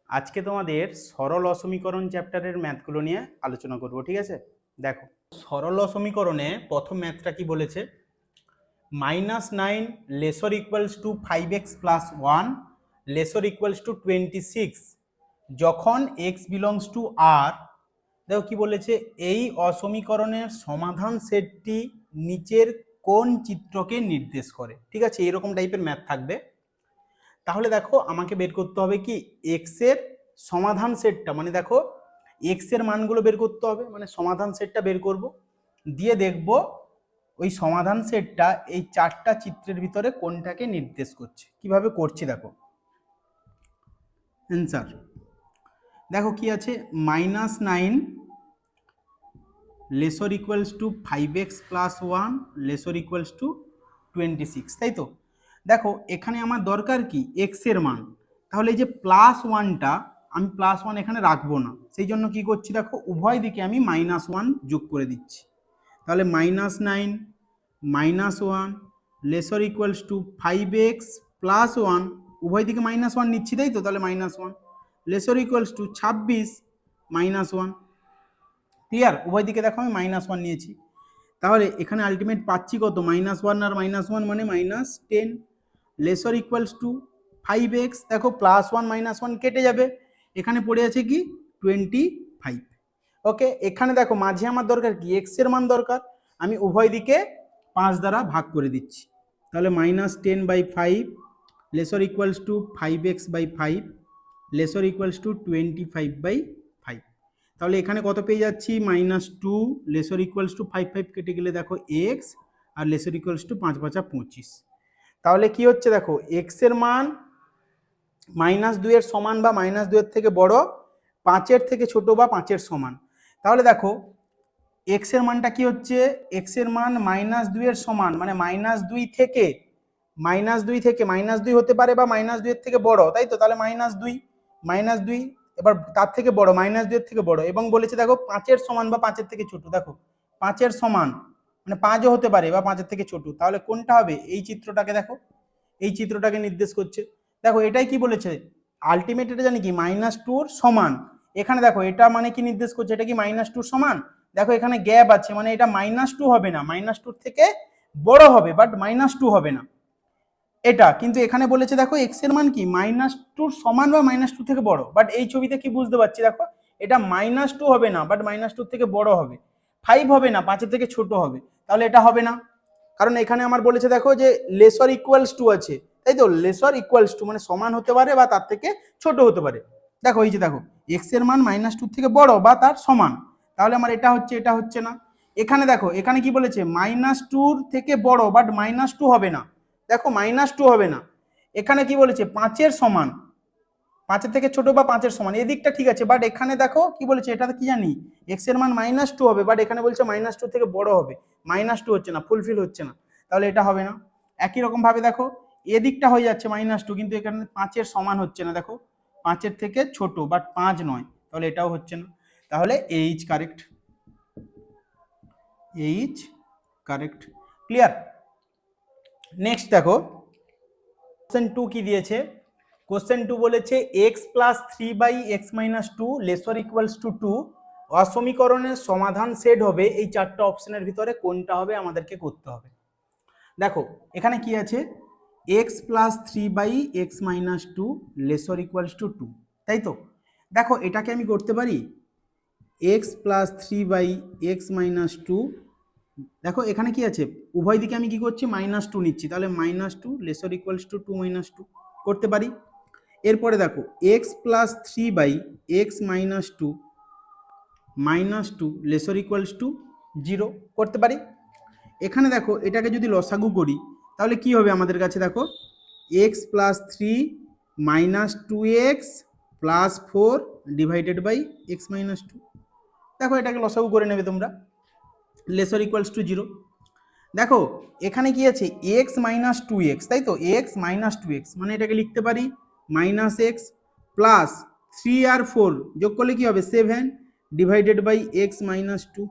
আজকে তোমাদের সরল অসমীকরণ চ্যাপ্টারের ম্যাথগুলো নিয়ে আলোচনা করব, ঠিক আছে? দেখো, সরল অসমীকরণে প্রথম ম্যাথটা কি বলেছে, -9 lesser equals two 5x plus 1 lesser equals two 26 যখন x বিলংস টু r। দেখো কি বলেছে, এই অসমীকরণের সমাধান সেটটি নিচের কোন চিত্রকে নির্দেশ করে। ঠিক আছে, এরকম টাইপের ম্যাথ থাকবে। তাহলে দেখো আমাকে বের করতে হবে কি এক্স এর সমাধান সেটটা, মানে দেখো এক্স এর মানগুলো বের করতে হবে, মানে সমাধান সেটটা বের করব, দিয়ে দেখব ওই সমাধান সেটটা এই চারটা চিত্রের ভিতরে কোনটাকে নির্দেশ করছে। কিভাবে করছি দেখো, অ্যান্সার দেখো কি আছে, -9 lesser equals two 5x plus 1 lesser equals two 26, তাই তো? দেখো এখানে আমার দরকার কি এক্স এর মান, তাহলে এই যে প্লাস ওয়ানটা আমি প্লাস ওয়ান এখানে রাখবো না, সেই জন্য কি করছি দেখো উভয় দিকে আমি -1 যোগ করে দিচ্ছি। তাহলে -9 -1 lesser equals two 5x plus 1, উভয় দিকে -1 নিচ্ছি, তাই তো? তাহলে -1 লেসর ইকুয়ালস টু 26 -1। ক্লিয়ার? উভয় দিকে দেখো আমি -1 নিয়েছি, তাহলে এখানে আলটিমেট পাচ্ছি কত, -1 আর -1 মানে -10 লেসর ইকুয়ালস টু 5x। দেখো +1 -1 কেটে যাবে, এখানে পড়ে আছে কি 25। ওকে, এখানে দেখো মাঝে আমার দরকার কি x এর মান দরকার, আমি উভয় দিকে 5 দ্বারা ভাগ করে দিচ্ছি। তাহলে -10/5 lesser equals two 5x/5 lesser equals two 25/5। তাহলে এখানে কত পেয়ে যাচ্ছি, -2 লেসর ইকুয়ালস টু 5 কেটে গেলে দেখো x আর লেসর ইকুয়ালস টু 5 5 25। তাহলে কি হচ্ছে দেখো, x এর মান -2 এর সমান বা -2 এর থেকে বড়, 5 এর থেকে ছোট বা 5 এর সমান। তাহলে দেখো x এর মানটা কি হচ্ছে, x এর মান -2 এর সমান, মানে -2 থেকে -2 হতে পারে বা -2 এর থেকে বড়, তাই তো? তাহলে -2 এবার তার থেকে বড়, -2 এর থেকে বড়, এবং বলেছে দেখো 5 এর সমান বা 5 এর থেকে ছোট। দেখো 5 এর সমান মানে 5ও হতে পারে বা 5 এর থেকে ছোট, তাহলে কোনটা হবে? এই চিত্রটাকে দেখো, এই চিত্রটাকে নির্দেশ করছে। দেখো এটাই কি বলেছে, আলটিমেট এটা জানি কি -2 সমান। এখানে দেখো এটা মানে কি নির্দেশ করছে, এটা কি -2 সমান। দেখো এখানে গ্যাপ আছে, মানে এটা -2 হবে না, -2 থেকে বড় হবে, বাট -2 হবে না এটা। কিন্তু এখানে বলেছে দেখো এক্স এর মান কি -2 সমান বা -2 থেকে বড়, বাট এই ছবিতে কি বুঝতে পারছি দেখো এটা -2 হবে না, বাট -2 থেকে বড় হবে। 5 হবে না, 5 এর থেকে ছোট হবে, তাহলে এটা হবে না। কারণ এখানে আমার বলেছে দেখো যে লেসর ইকুয়ালস টু আছে, তাই তো? লেসর ইকুয়ালস টু মানে সমান হতে পারে বা তার থেকে ছোট হতে পারে। দেখো এই যে দেখো এক্স এর মান -2 থেকে বড় বা তার সমান, তাহলে আমার এটা হচ্ছে, এটা হচ্ছে না। এখানে দেখো এখানে কি বলেছে, -2 থেকে বড় বাট -2 হবে না। দেখো -2 হবে না। এখানে কি বলেছে, 5 এর সমান, 5 এর থেকে ছোট বা 5 এর সমান, এদিকটা ঠিক আছে, বাট এখানে দেখো কি বলেছে, এটা কি জানি x এর মান -2 হবে, বাট এখানে বলছে -2 থেকে বড় হবে, -2 হচ্ছে না, ফুলফিল হচ্ছে না, তাহলে এটা হবে না। একই রকম ভাবে দেখো এদিকটা হয়ে যাচ্ছে -2, কিন্তু এখানে 5 এর সমান হচ্ছে না, দেখো 5 এর থেকে ছোট বাট 5 নয়, তাহলে এটাও হচ্ছে না। তাহলে H correct, H correct. Clear? Next দেখো কোশ্চেন 2 কি দিয়েছে, কোশ্চেন 2 বলেছে x plus 3/x minus 2 lesser equals to 2 অসমীকরণের সমাধান সেট হবে এই চারটা অপশনের ভিতরে কোনটা হবে আমাদেরকে করতে হবে। দেখো এখানে কি আছে, x plus 3/x minus 2 lesser equals to 2, তাই তো? দেখো এটাকে আমি করতে পারি x প্লাস 3/x মাইনাস 2। দেখো এখানে কি আছে, উভয় দিকে আমি কি করছি -2 নিচ্ছি, তাহলে -2 লেসর ইকুয়ালস টু 2 - 2 করতে পারি। এরপরে দেখো x plus 3/x minus 2 -2 lesser equals to 0 করতে পারি। এখানে দেখো এটাকে যদি লসাগু করি তাহলে কি হবে আমাদের কাছে, দেখো x plus 3 minus 2x plus 4 divided by x minus 2। দেখো এটাকে লসাগু করে নেবে তোমরা, লেসর ইকুয়ালস টু 0। দেখো এখানে কি আছে x মাইনাস 2x, তাই তো? x মাইনাস 2x মানে এটাকে লিখতে পারি -x প্লাস 3 আর 4 যোগ করলে কি হবে 7 divided by x minus 2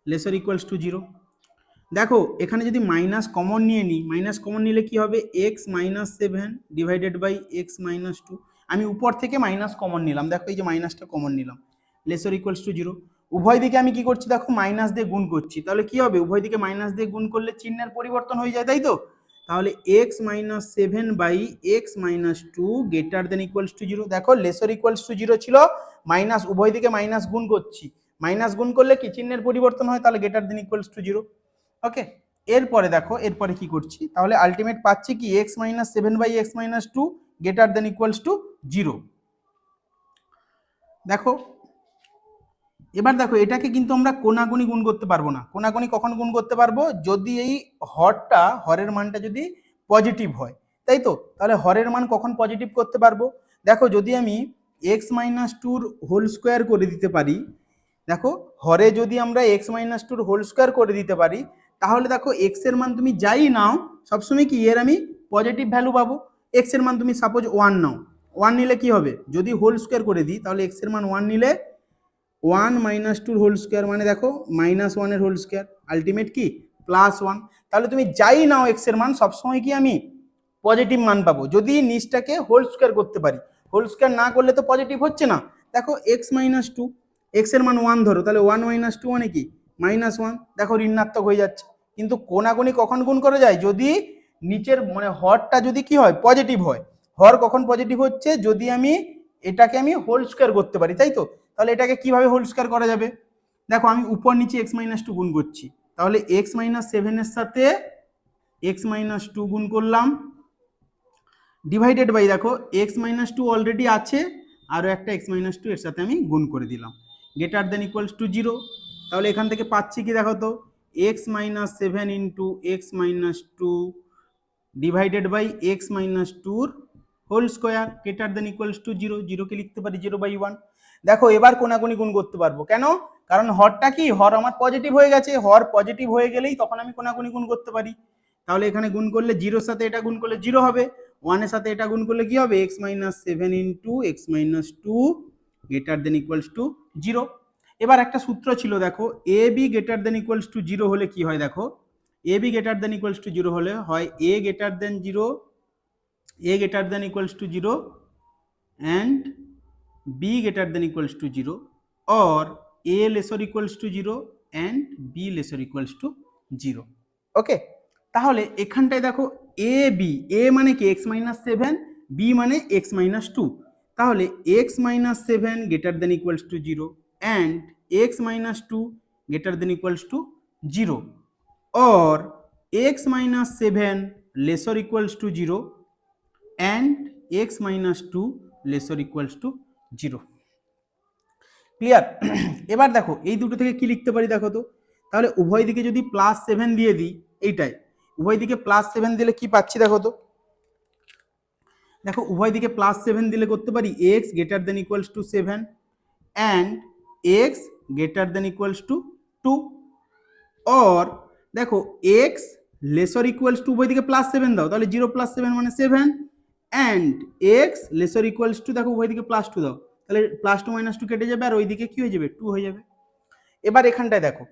lesser equals to 0। দেখো এখানে যদি মাইনাস কমন নিয়ে নিই, মাইনাস কমন নিলে কি হবে x minus 7 divided by x minus 2। আমি উপর থেকে মাইনাস কমন নিলাম, দেখো এই যে মাইনাসটা কমন নিলাম, লেসার ইকুয়ালস টু 0। উভয় দিকে আমি কি করছি দেখো মাইনাস দিয়ে গুণ করছি, তাহলে কি হবে উভয় দিকে মাইনাস দিয়ে গুণ করলে চিহ্নের পরিবর্তন হয়ে যায়, তাই তো? তাহলে x minus 7 by x minus 2 greater than equals to 0। দেখো লেসার ইকুয়ালস টু 0 ছিল, মাইনাস উভয় দিকে মাইনাস গুণ করছি, মাইনাস গুণ করলে কি চিহ্নের পরিবর্তন হয়, তাহলে greater than equals to 0। Okay, এরপরে দেখো এরপরে কি করছি, তাহলে আলটিমেট পাচ্ছি কি x minus 7 by x minus 2 greater than equals to 0। দেখো এবার দেখো এটাকে কিন্তু আমরা কোনাগুনি গুণ করতে পারবো না। কোনাগুনি কখন গুণ করতে পারবো, যদি এই হরের মানটা যদি পজিটিভ হয়, তাই তো? তাহলে হরের মান কখন পজিটিভ করতে পারবো, দেখো যদি আমি এক্স মাইনাস টুর হোল স্কোয়ার করে দিতে পারি, দেখো হরে যদি আমরা এক্স মাইনাস টুর হোল স্কোয়ার করে দিতে পারি, তাহলে দেখো এক্স এর মান তুমি যাই নাও সবসময় কি এর আমি পজিটিভ ভ্যালু পাবো। এক্স এর মান তুমি সাপোজ 1 নাও, 1 নিলে কি হবে, যদি হোল স্কোয়ার করে দিই তাহলে এক্স এর মান 1 নিলে 1 মাইনাস টুর হোল স্কোয়ার মানে দেখো -1 এর হোল স্কোয়ার, আলটিমেট কি +1। তাহলে তুমি যাই নাও এক্স এর মান সবসময় কি আমি পজিটিভ মান পাবো, যদি নিচটাকে হোল স্কোয়ার করতে পারি। হোল স্কোয়ার না করলে তো পজিটিভ হচ্ছে না। দেখো এক্স মাইনাস 2, এক্স এর মান 1 ধরো, তাহলে 1 মাইনাস 2 মানে কি -1, দেখো ঋণাত্মক হয়ে যাচ্ছে। কিন্তু কোনাগুনি কখন গুণ করা যায়, যদি নিচের মানে হরটা যদি কি হয় পজিটিভ হয়। হর কখন পজিটিভ হচ্ছে, যদি আমি এটাকে আমি হোল স্কোয়ার করতে পারি, তাই তো? তাহলে এটাকে কিভাবে হোল স্কোয়ার করা যাবে, দেখো আমি উপর নিচে এক্স মাইনাস 2 গুণ করছি, তাহলে এক্স মাইনাস 7 এর সাথে এক্স মাইনাস 2 গুণ করলাম, ডিভাইডেড বাই দেখো এক্স মাইনাস 2 অলরেডি আছে, আরও একটা এক্স মাইনাস 2 এর সাথে আমি গুণ করে দিলাম, গ্রেটার দেন ইকুয়ালস টু 0। তাহলে এখান থেকে পাচ্ছি কি দেখো তো, x minus 7 into x minus 2 divided by x minus 2 whole square greater than equals to 0। 0কে লিখতে পারি 0/1। দেখো এবার কোনাকুনি গুণ করতে পারবো, কেন? কারণ হরটা কি, হর আমার পজিটিভ হয়ে গেছে, হর পজিটিভ হয়ে গেলেই তখন আমি কোনাকুনি গুণ করতে পারি। তাহলে এখানে গুণ করলে 0-র সাথে এটা গুণ করলে 0 হবে, 1 এর সাথে এটা গুণ করলে কি হবে, x minus 7 into x minus 2 greater than equals to 0। এবার একটা সূত্র ছিল দেখো, a b greater than equals to 0 হলে কি হয়, দেখো a b greater than equals to 0 হলে হয় a greater than 0, a greater than equals to 0 and b greater than equals to 0 or a lesser equals to 0 and b lesser equals to 0। ওকে, তাহলে এখানটায় দেখো a b, a মানে কি x minus 7, b মানে x minus 2, তাহলে x minus 7 greater than equals to 0 and x minus 2 greater than equals to 0 or x minus 7 lesser equals to 0 and x minus 2 lesser equals to 0। Clear? এবার দেখো এই দুটো থেকে কি লিখতে পারি দেখো তো, তাহলে উভয় দিকে যদি +7 দিয়ে দিই, এইটাই উভয় দিকে +7 দিলে কি পাচ্ছি দেখো তো, দেখো উভয় দিকে +7 দিলে করতে পারি x greater than equals to 7 and x greater than equals to 2 or দেখো x lesser equals to উভয় দিকে +7 দাও, তাহলে 0 + 7 মানে 7 and x lesser equals to দেখো উভয় দিকে +2 দাও, তাহলে +2 - 2 কেটে যাবে আর ওইদিকে কি হয়ে যাবে 2 হয়ে যাবে। এবার এখানটায় দেখো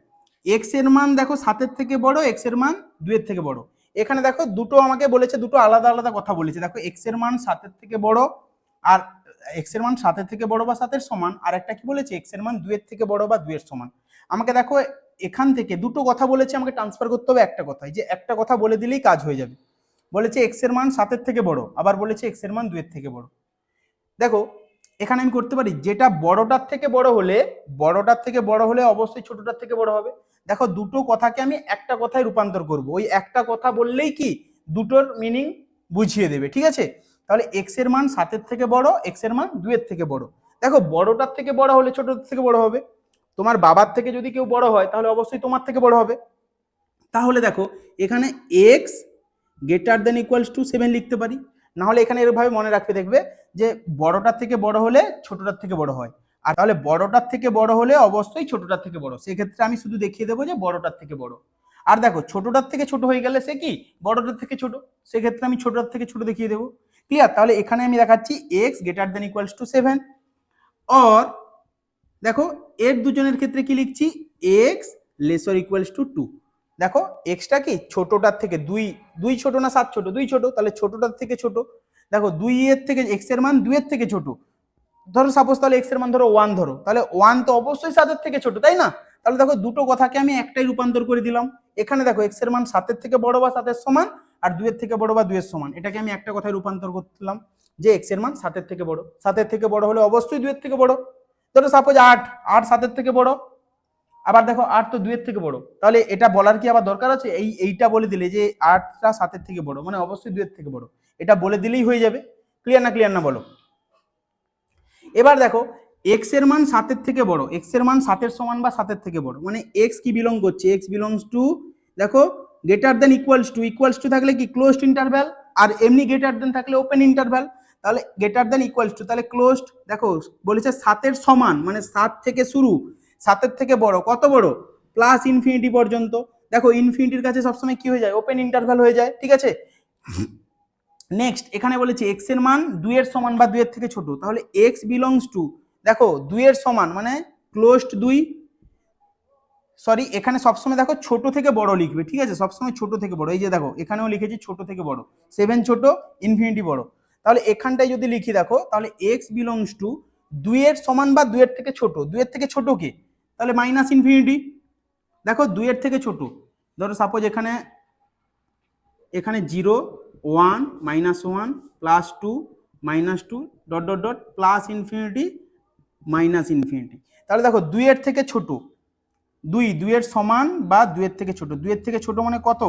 x এর মান দেখো 7 এর থেকে বড়, x এর মান 2 এর থেকে বড়। এখানে দেখো দুটো আমাকে বলেছে, দুটো আলাদা আলাদা কথা বলেছে। দেখো x এর মান 7 এর থেকে বড়, আর x এর মান 7 এর থেকে বড় বা 7 এর সমান, আর একটা কি বলেছে x এর মান 2 এর থেকে বড় বা 2 এর সমান। আমাকে দেখো এখান থেকে দুটো কথা বলেছে, আমাকে ট্রান্সফার করতে হবে একটা কথায়, যে একটা কথা বলে দিলেই কাজ হয়ে যাবে। বলেছে x এর মান 7 এর থেকে বড়, আবার বলেছে x এর মান 2 এর থেকে বড়। দেখো এখানে আমি করতে পারি, যেটা বড়টার থেকে বড় হলে অবশ্যই ছোটটার থেকে বড় হবে। দেখো দুটো কথাকে আমি একটা কথায় রূপান্তর করব, ওই একটা কথা বললেই কি দুটোর মিনিং বুঝিয়ে দেবে, ঠিক আছে? তাহলে x এর মান 7 এর থেকে বড়, x এর মান 2 এর থেকে বড়। দেখো বড়টার থেকে বড় হলে ছোটটার থেকে বড় হবে, তোমার বাবার থেকে যদি কেউ বড় হয় তাহলে অবশ্যই তোমার থেকে বড় হবে। তাহলে দেখো এখানে x greater than equals two 7 লিখতে পারি, না হলে এখানে এরভাবে মনে রাখবে, দেখবে যে বড়টার থেকে বড় হলে ছোটটার থেকে বড় হয়, আর তাহলে বড়টার থেকে বড় হলে অবশ্যই ছোটটার থেকে বড়। সেক্ষেত্রে আমি শুধু দেখিয়ে দেবো যে বড়টার থেকে বড়। আর দেখো ছোটটার থেকে ছোট হয়ে গেলে সে কি বড়টার থেকে ছোট, সেক্ষেত্রে আমি ছোটটার থেকে ছোট দেখিয়ে দেবো। ক্লিয়ার? তাহলে এখানে আমি দেখাচ্ছি x greater than equals two 7 or দেখো এর দুজনের ক্ষেত্রে কি লিখছি, x লেসার ইকুয়ালস টু 2। দেখো এক্সটা কি ছোটটার থেকে 2 ছোট না 7 ছোট, 2 ছোট, তাহলে ছোটটার থেকে ছোট। দেখো 2 এর থেকে এক্স এর মান 2 এর থেকে ছোট, ধরো সাপোজ তাহলে এক্স এর মান ধরো 1 ধরো, তাহলে 1 তো অবশ্যই 7 এর থেকে ছোট, তাই না? তাহলে দেখো দুটো কথাকে আমি একটাই রূপান্তর করে দিলাম। এখানে দেখো এক্স এর মান 7 এর থেকে বড় বা 7 এর সমান, আর 2 এর থেকে বড় বা 2 এর সমান, এটাকে আমি একটা কথায় রূপান্তর করলাম যে এক্স এর মান 7 এর থেকে বড়। 7 এর থেকে বড় হলে অবশ্যই 2 এর থেকে বড়। ধরো সাপোজ 8 7 এর থেকে বড়, আবার দেখো 8 তো 2 এর থেকে বড়, তাহলে এটা বলার কি আবার দরকার আছে? এইটা বলে দিলে যে 8টা 7 এর থেকে বড় মানে অবশ্যই 2 এর থেকে বড়, এটা বলে দিলেই হয়ে যাবে। ক্লিয়ার না বলো? এবার দেখো x এর মান 7 এর থেকে বড়, x এর মান 7 এর সমান বা 7 এর থেকে বড়, মানে x কি বিলং করছে, x বিলংস টু দেখো গ্রেটার দেন ইকুয়ালস টু থাকলে কি ক্লোজড ইন্টারভ্যাল, আর এমনি গ্রেটার দেন থাকলে ওপেন ইন্টারভ্যাল। তাহলে গ্রেটার দেন ইকুয়ালস টু তাহলে ক্লোজড, দেখো বলেছে 7 এর সমান মানে 7 থেকে শুরু, 7 এর থেকে বড় কত বড়, প্লাস ইনফিনিটি পর্যন্ত। দেখো ইনফিনিটির কাছে সবসময় কি হয়ে যায়, ওপেন ইন্টারভ্যাল হয়ে যায়, ঠিক আছে? নেক্সট এখানে বলেছে x এর মান 2 এর সমান বা 2 এর থেকে ছোট, তাহলে x বিলংস টু দেখো 2 এর সমান মানে ক্লোজড 2, সরি এখানে সবসময় দেখো ছোট থেকে বড় লিখবে, ঠিক আছে? সবসময় ছোট থেকে বড়, এই যে দেখো এখানেও লিখেছি ছোট থেকে বড়, 7 ছোট ইনফিনিটি বড়। তাহলে এখানটায় যদি লিখি দেখো তাহলে x বিলংস টু 2 এর সমান বা 2 এর থেকে ছোট, 2 এর থেকে ছোট কে, তাহলে মাইনাস ইনফিনিটি। দেখো 2 এর থেকে ছোট, ধরো সাপোজ এখানে 0 1 -1 +2 -2 dot dot dot plus infinity minus infinity. তাহলে দেখো 2 এর থেকে ছোট, 2 এর সমান বা 2 এর থেকে ছোট, 2 এর থেকে ছোট মানে কত,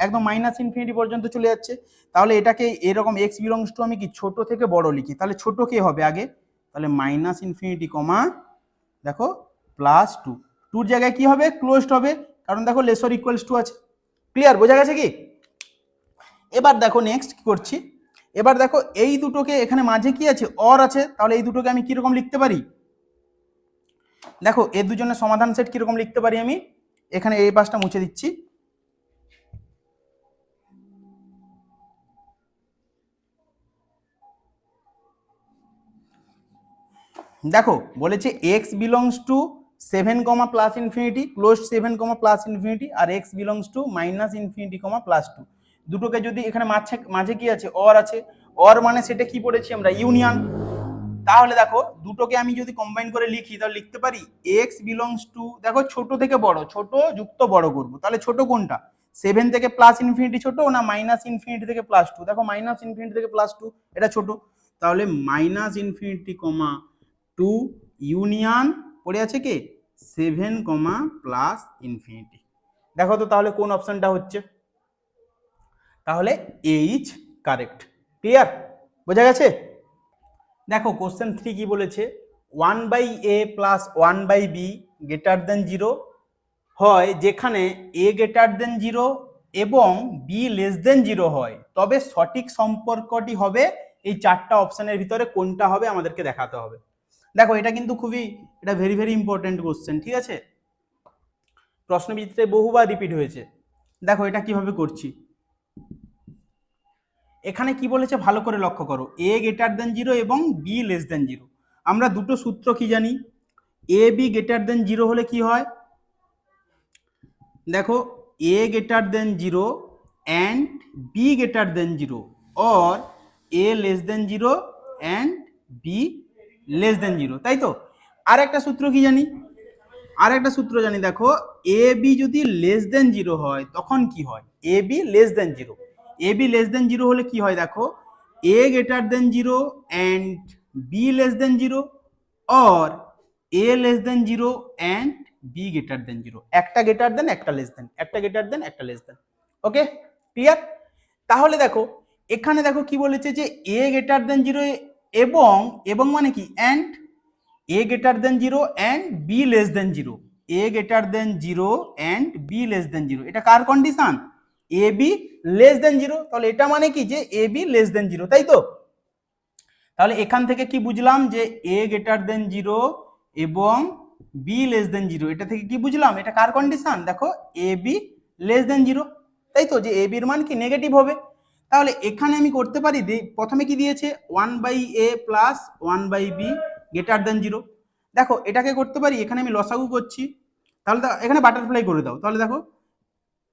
একদম মাইনাস ইনফিনিটি পর্যন্ত চলে যাচ্ছে। তাহলে এটাকে এরকম এক্স বিলংস টু আমি কি ছোট থেকে বড় লিখি, তাহলে ছোট কে হবে আগে, তাহলে মাইনাস ইনফিনিটি কমা দেখো +2, 2 জায়গায় কি হবে ক্লোজড হবে, কারণ দেখো লেসর ইকুয়ালস টু আছে। ক্লিয়ার, বোঝা গেছে কি? এবার দেখো নেক্সট কি করছি, এবার দেখো এই দুটোকে এখানে মাঝে কি আছে, অর আছে, তাহলে এই দুটোকে আমি কিরকম লিখতে পারি, দেখো এর দুজনের সমাধান সেট কিরকম লিখতে পারি আমি, এখানে এই পাশটা মুছে দিচ্ছি। দেখো বলেছে x belongs to 7 plus infinity close 7 plus infinity, আর x belongs to minus infinity +2, দুটোকে যদি এখানে মাঝে কি আছে, অর আছে, অর মানে সেটা কি পড়েছি আমরা, ইউনিয়ন। তাহলে দেখো দুটোকে আমি যদি কম্বাইন করে লিখি তাহলে লিখতে পারি x বিলংস টু দেখো ছোট থেকে বড়, ছোট যুক্ত বড় করব, তাহলে ছোট কোনটা, 7 থেকে প্লাস ইনফিনিটি ছোট না মাইনাস ইনফিনিটি থেকে +2, দেখো মাইনাস ইনফিনিটি থেকে +2 এটা ছোট, তাহলে মাইনাস ইনফিনিটি 2 ইউনিয়ন পড়ে আছে কি 7 প্লাস ইনফিনিটি। দেখো তো তাহলে কোন অপশনটা হচ্ছে, তাহলে এইচ কারেক্ট। ক্লিয়ার, বোঝা গেছে? দেখো কোশ্চেন 3 কি বলেছে, 1/a + 1/b গ্রেটার দেন 0 হয় যেখানে a গ্রেটার দেন 0 এবং b লেস দেন 0 হয়, তবে সঠিক সম্পর্কটি হবে এই চারটা অপশনের ভিতরে কোনটা হবে আমাদেরকে দেখাতে হবে। দেখো এটা কিন্তু খুবই, এটা ভেরি ভেরি ইম্পর্টেন্ট কোশ্চেন, ঠিক আছে? প্রশ্নবিচিত্রে বহুবার রিপিট হয়েছে। দেখো এটা কিভাবে করছি, এখানে কি বলেছে ভালো করে লক্ষ্য করো, a গ্রেটার দেন 0 এবং b লেস দেন 0। আমরা দুটো সূত্র কি জানি, a b গ্রেটার দেন 0 হলে কি হয়, দেখো a greater than 0 and b greater than 0 or a less than 0 and b less than 0, তাই তো? আর একটা সূত্র কি জানি, আর একটা সূত্র জানি, দেখো এ বি যদি লেস দেন 0 হয় তখন কি হয়, a b less than 0, a b less than 0 হলে কি হয়, দেখো a greater than 0 and b less than 0 or a less than 0 and b greater than 0, একটা গ্রেটার দেন একটা লেস দেন, একটা গ্রেটার দেন একটা লেস দেন। ওকে, clear? তাহলে দেখো এখানে দেখো কি বলেছে যে এ গ্রেটার দেন 0 এবং এবং মানে কি and a greater than 0 and b less than 0, a greater than 0 and b less than 0, এটা কার condition, a b less than 0, তাহলে এটা মানে কি যে a b less than 0, তাই তো? তাহলে এখান থেকে কি বুঝলাম যে a greater than 0 এবং b less than 0, এটা থেকে কি বুঝলাম, এটা কার কন্ডিশন, দেখো a b less than 0, তাই তো, যে a b এর মান কি নেগেটিভ হবে। তাহলে এখানে আমি করতে পারি, প্রথমে কি দিয়েছে 1/a + 1/b গ্রেটার দেন 0, দেখো এটাকে করতে পারি, এখানে আমি লসাগু করছি, তাহলে এখানে বাটারফ্লাই করে দাও, তাহলে দেখো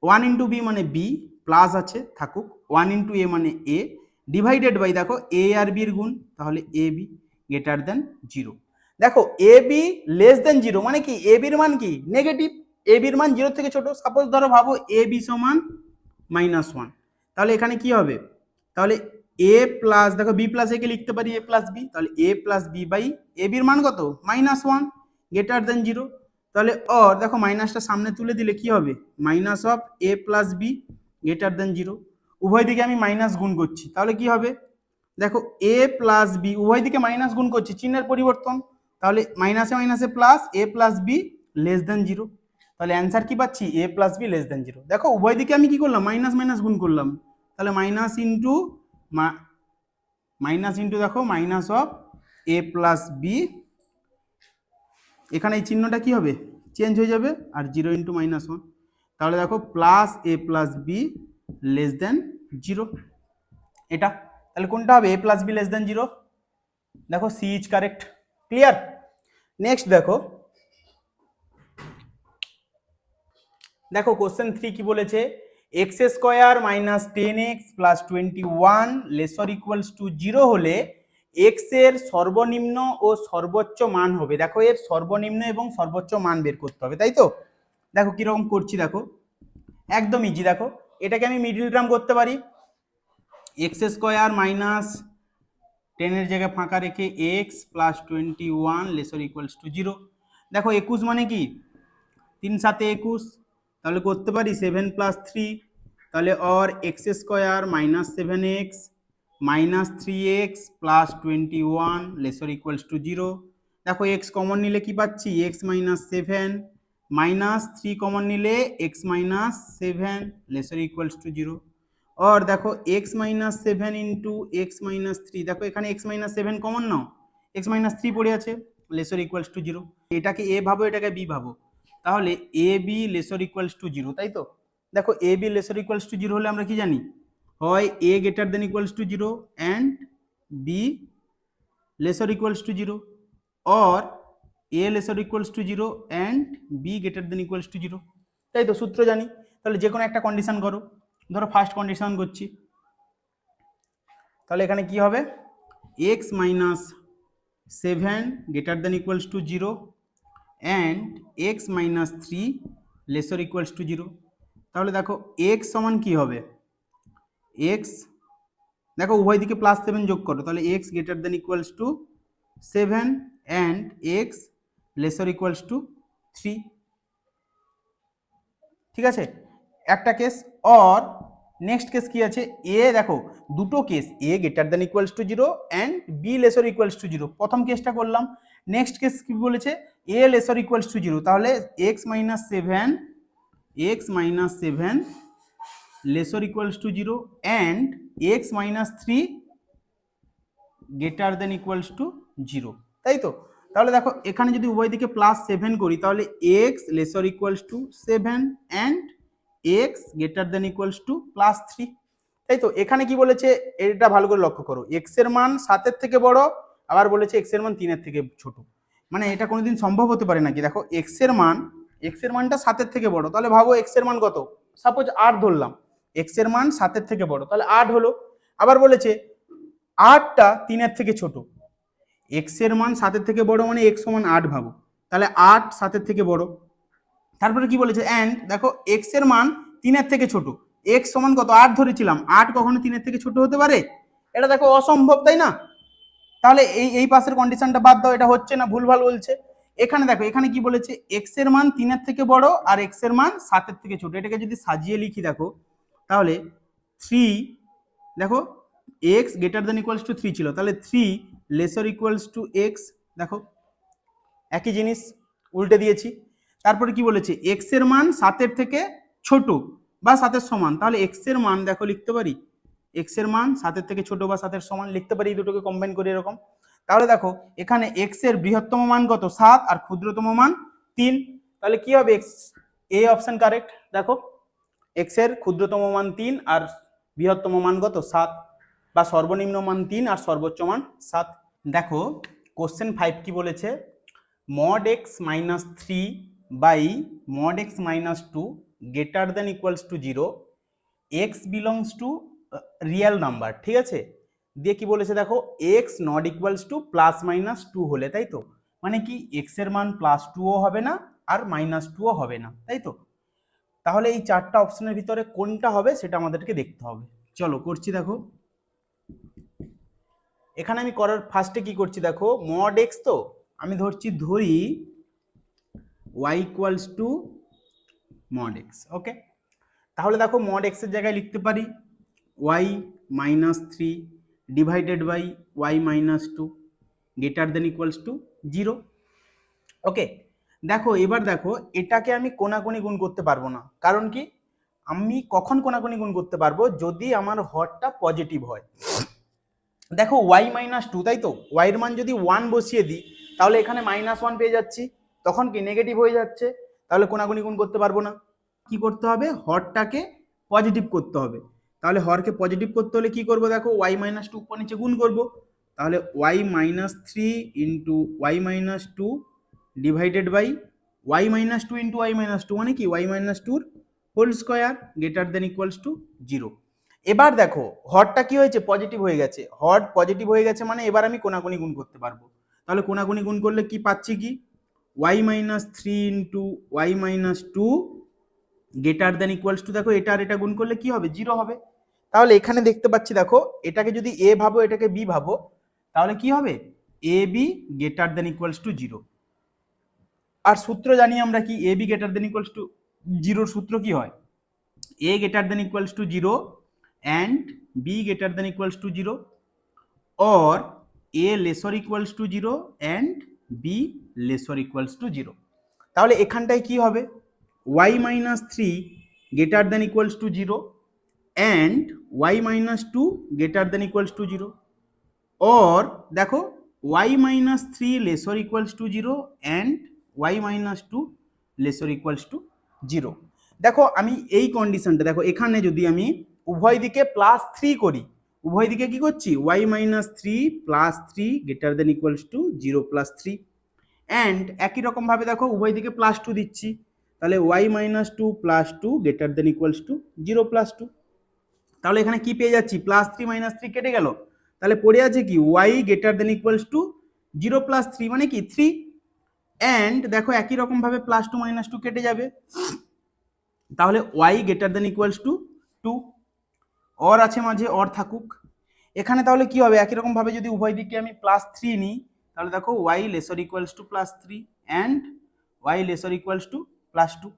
1 × b মানে b প্লাস আছে থাকুক, 1 × a মানে a ডিভাইডেড বাই দেখো এ আর বির গুণ, তাহলে এ বি গ্রেটার দেন 0। দেখো এ বি লেস দেন 0 মানে কি এ বির মান কি নেগেটিভ, এ বির মান 0 থেকে ছোট। সাপোজ ধরো ভাবো এ বি সমান -1, তাহলে এখানে কি হবে, তাহলে এ প্লাস দেখো বি প্লাস এ কে লিখতে পারি এ প্লাস বি, তাহলে এ প্লাস বি বাই এ বির মান কত -1 গ্রেটার দেন 0। তাহলে অর দেখো মাইনাসটা সামনে তুলে দিলে কি হবে minus of a plus b greater than 0। উভয় দিকে আমি মাইনাস গুণ করছি, তাহলে কি হবে দেখো এ প্লাস বি উভয় দিকে মাইনাস গুণ করছি, চিহ্নের পরিবর্তন, তাহলে মাইনাসে মাইনাসে plus a plus b less than 0। তাহলে অ্যান্সার কি পাচ্ছি এ প্লাস বি লেস দেন 0। দেখো উভয় দিকে আমি কি করলাম মাইনাস মাইনাস গুণ করলাম, তাহলে মাইনাস ইন্টু দেখো minus of a plus b, এখানে এই চিহ্নটা কি হবে চেঞ্জ হয়ে যাবে আর 0 ইন্টু -1, তাহলে দেখো plus a plus b less than 0 এটা। তাহলে কোনটা হবে a plus b less than 0, দেখো C is correct. Clear. Next দেখো কোশ্চেন 3 কি বলেছে, x square minus 10x plus 21 lesser equals to 0 হলে এক্স এর সর্বনিম্ন ও সর্বোচ্চ মান হবে। দেখো এর সর্বনিম্ন এবং সর্বোচ্চ মান বের করতে হবে, তাই তো। দেখো কিরকম করছি, দেখো একদম ইজি। দেখো এটাকে আমি মিডল টার্ম করতে পারি, এক্স স্কোয়ার মাইনাস 10 এর জায়গায় ফাঁকা রেখে x plus 21 lesser equals to 0। দেখো 21 মানে কি 3 7 21, তাহলে করতে পারি 7 প্লাস 3, তাহলে or x square minus 7x minus 3x plus 21 lesser equals to 0। দেখো এক্স কমন নিলে কি পাচ্ছি এক্স মাইনাস 7 মাইনাস 3 কমন নিলে x minus 7 lesser equals to 0। और देखो x minus 7 into x minus 3, देखो এখানে x माइनस 7 কমন নাও, x माइनस 3 পড়ে আছে লেসর ইকুয়ালস টু 0। এটাকে a ভাবো এটাকে b ভাবো, তাহলে A B lesser equals to 0, তাই তো। দেখো a B lesser equals to 0 হলে আমরা কি জানি হয় a greater than equals to 0 and b lesser equals to 0, or a lesser equals to 0 and b greater than equals to 0, তাই তো সূত্র জানি। তাহলে যে কোনো একটা কন্ডিশন করো, ধরো ফার্স্ট কন্ডিশন করছি, তাহলে এখানে কি হবে x minus 7 greater than equals to 0 and x minus 3 lesser equals to 0। তাহলে দেখো এক্স সমান কি হবে এক্স, দেখো উভয় দিকে প্লাস 7 যোগ করো, তাহলে x greater than equals two 7 and x lesser equals to 3। ঠিক আছে একটা কেস। অর নেক্সট কেস কি আছে এ, দেখো দুটো case A greater than equals to 0 and B lesser equals to 0, প্রথম কেসটা করলাম। নেক্সট কেস কি বলেছে এ লেসর ইকুয়ালস টু 0, তাহলে x minus 7 lesser equals to 0 and x minus 3 greater than equals to 0, তাই তো। তাহলে দেখো এখানে যদি উভয় দিকে প্লাস 7 করি, তাহলে x lesser equals two 7 and x greater than equals to plus 3, তাই তো। এখানে কি বলেছে এটা ভালো করে লক্ষ্য করো, এক্স এর মান 7 এর থেকে বড়, আবার বলেছে এক্স এর মান 3 এর থেকে ছোট, মানে এটা কোনোদিন সম্ভব হতে পারে নাকি। দেখো এক্স এর মানটা 7 এর থেকে বড়, তাহলে ভাবো এক্স এর মান কত, সাপোজ 8 ধরলাম, এক্স এর মান 7 এর থেকে বড়, তাহলে 8 হলো। আবার বলেছে 8টা 3 এর থেকে ছোট, এক্স এর মান 7 এর থেকে বড় মানে এক্স সমান 8 ভাবো, তাহলে 8 7 এর থেকে বড়। তারপরে কি বলেছে অ্যান্ড দেখো এক্স এর মান 3 এর থেকে ছোট, এক্স সমান কত 8 ধরেছিলাম, 8 কখনো 3 এর থেকে ছোট হতে পারে, এটা দেখো অসম্ভব, তাই না। তাহলে এই পাশের কন্ডিশনটা বাদ দাও, এটা হচ্ছে না, ভুলভাল বলছে। এখানে দেখো এখানে কি বলেছে এক্স এর মান 3 এর থেকে বড় আর এক্স এর মান 7 এর থেকে ছোট, এটাকে যদি সাজিয়ে লিখি দেখো, তাহলে 3 দেখো x greater than equals to 3 ছিল, তাহলে 3 লেসার ইকুয়ালস টু এক্স, দেখো একই জিনিস উল্টে দিয়েছি। তারপরে কি বলেছে এক্স এর মান 7 এর থেকে ছোট বা 7 এর সমান, তাহলে এক্স এর মান দেখো লিখতে পারি এক্স এর মান 7 এর থেকে ছোট বা 7 এর সমান লিখতে পারি, এই দুটোকে কম্বাইন করে এরকম। তাহলে দেখো এখানে এক্স এর বৃহত্তম মান কত 7 আর ক্ষুদ্রতম মান 3, তাহলে কি হবে এক্স, এ অপশন কারেক্ট। দেখো এক্স এর ক্ষুদ্রতম মান 3 আর বৃহত্তম মান কত 7, বা সর্বনিম্ন মান 3 আর সর্বোচ্চ মান 7। দেখো কোশ্চেন 5 কি বলেছে, mod x minus 3 by mod x minus 2 greater than equals to 0, x belongs to real number, ঠিক আছে। দিয়ে কি বলেছে দেখো, x not equals to plus minus two হলে, তাই তো, মানে কি এক্স এর মান প্লাস টুও হবে না আর মাইনাস টুও হবে না, তাই তো। তাহলে এই চারটা অপশনের ভিতরে কোনটা হবে সেটা আমাদেরকে দেখতে হবে। চলো করছি, দেখো এখানে আমি করার ফার্স্টে কি করছি দেখো, মড এক্স, তো আমি ধরি y equals to mod x. Okay, তাহলে দেখো মড এক্স এর জায়গায় লিখতে পারি y minus three divided by y minus two greater than equals to zero. Okay, দেখো এবার দেখো এটাকে আমি কোনাকুনি গুণ করতে পারবো না, কারণ কি আমি কখন কোনাকুনি গুণ করতে পারবো, যদি আমার হরটা পজিটিভ হয়। দেখো y মাইনাস টু, তাই তো, y এর মান যদি 1 বসিয়ে দিই তাহলে এখানে মাইনাস 1 পেয়ে যাচ্ছি, তখন কি নেগেটিভ হয়ে যাচ্ছে, তাহলে কোনাকুনি গুণ করতে পারবো না। কি করতে হবে, হরটাকে পজিটিভ করতে হবে। তাহলে হরকে পজিটিভ করতে হলে কি করব, দেখো y মাইনাস টু উপর নিচে গুণ করব। তাহলে y minus three into y minus two divided by y minus two into y minus two, মানে কি y মাইনাস টুর whole square greater than equals to zero. এবার দেখো হরটা কি হয়েছে, পজিটিভ হয়ে গেছে, হর পজিটিভ হয়ে গেছে মানে এবার আমি কোনাকুনি গুণ করতে পারবো। তাহলে কোনাকুনি গুণ করলে কি পাচ্ছি, কি y minus three into y minus two greater than equals to, দেখো এটা আর এটা গুণ করলে কি হবে, জিরো হবে। তাহলে এখানে দেখতে পাচ্ছি দেখো, এটাকে যদি এ ভাবো এটাকে বি ভাবো, তাহলে কি হবে, a b greater than equals to zero. আর সূত্র জানি আমরা কি, a b greater than equals to জিরোর সূত্র কি হয়, a greater than equals to 0 and b greater than equals to 0 or a lesser equals to 0 and b lesser equals to 0। তাহলে এখানটায় কি হবে, y minus 3 greater than equals to 0 and y minus 2 greater than equals to 0 or দেখো y minus 3 lesser equals to 0 and y minus 2 lesser equals to 0। দেখো আমি এই কন্ডিশনটা, দেখো এখানে যদি আমি উভয় দিকে প্লাস থ্রি করি, উভয় দিকে কি করছি, y minus three plus three greater than equals to zero plus three, and একই রকম ভাবে দেখো উভয় দিকে প্লাস টু দিচ্ছি, তাহলে y minus two plus two greater than equals to zero plus two. তাহলে এখানে কি পেয়ে যাচ্ছি, প্লাস থ্রি মাইনাস থ্রি কেটে গেল, তাহলে পড়ে আছে কি y greater than equals to zero plus three, মানে কি থ্রি, অ্যান্ড দেখো একই রকম ভাবে প্লাস টু মাইনাস টু কেটে যাবে, তাহলে y greater than equals to two. Or আছে মাঝে, অর থাকুক। এখানে তাহলে কি হবে, একই রকম ভাবে যদি উভয় দিকে আমি প্লাস থ্রি নিই, তাহলে দেখো y lesser equals to plus three and y lesser equals to plus two.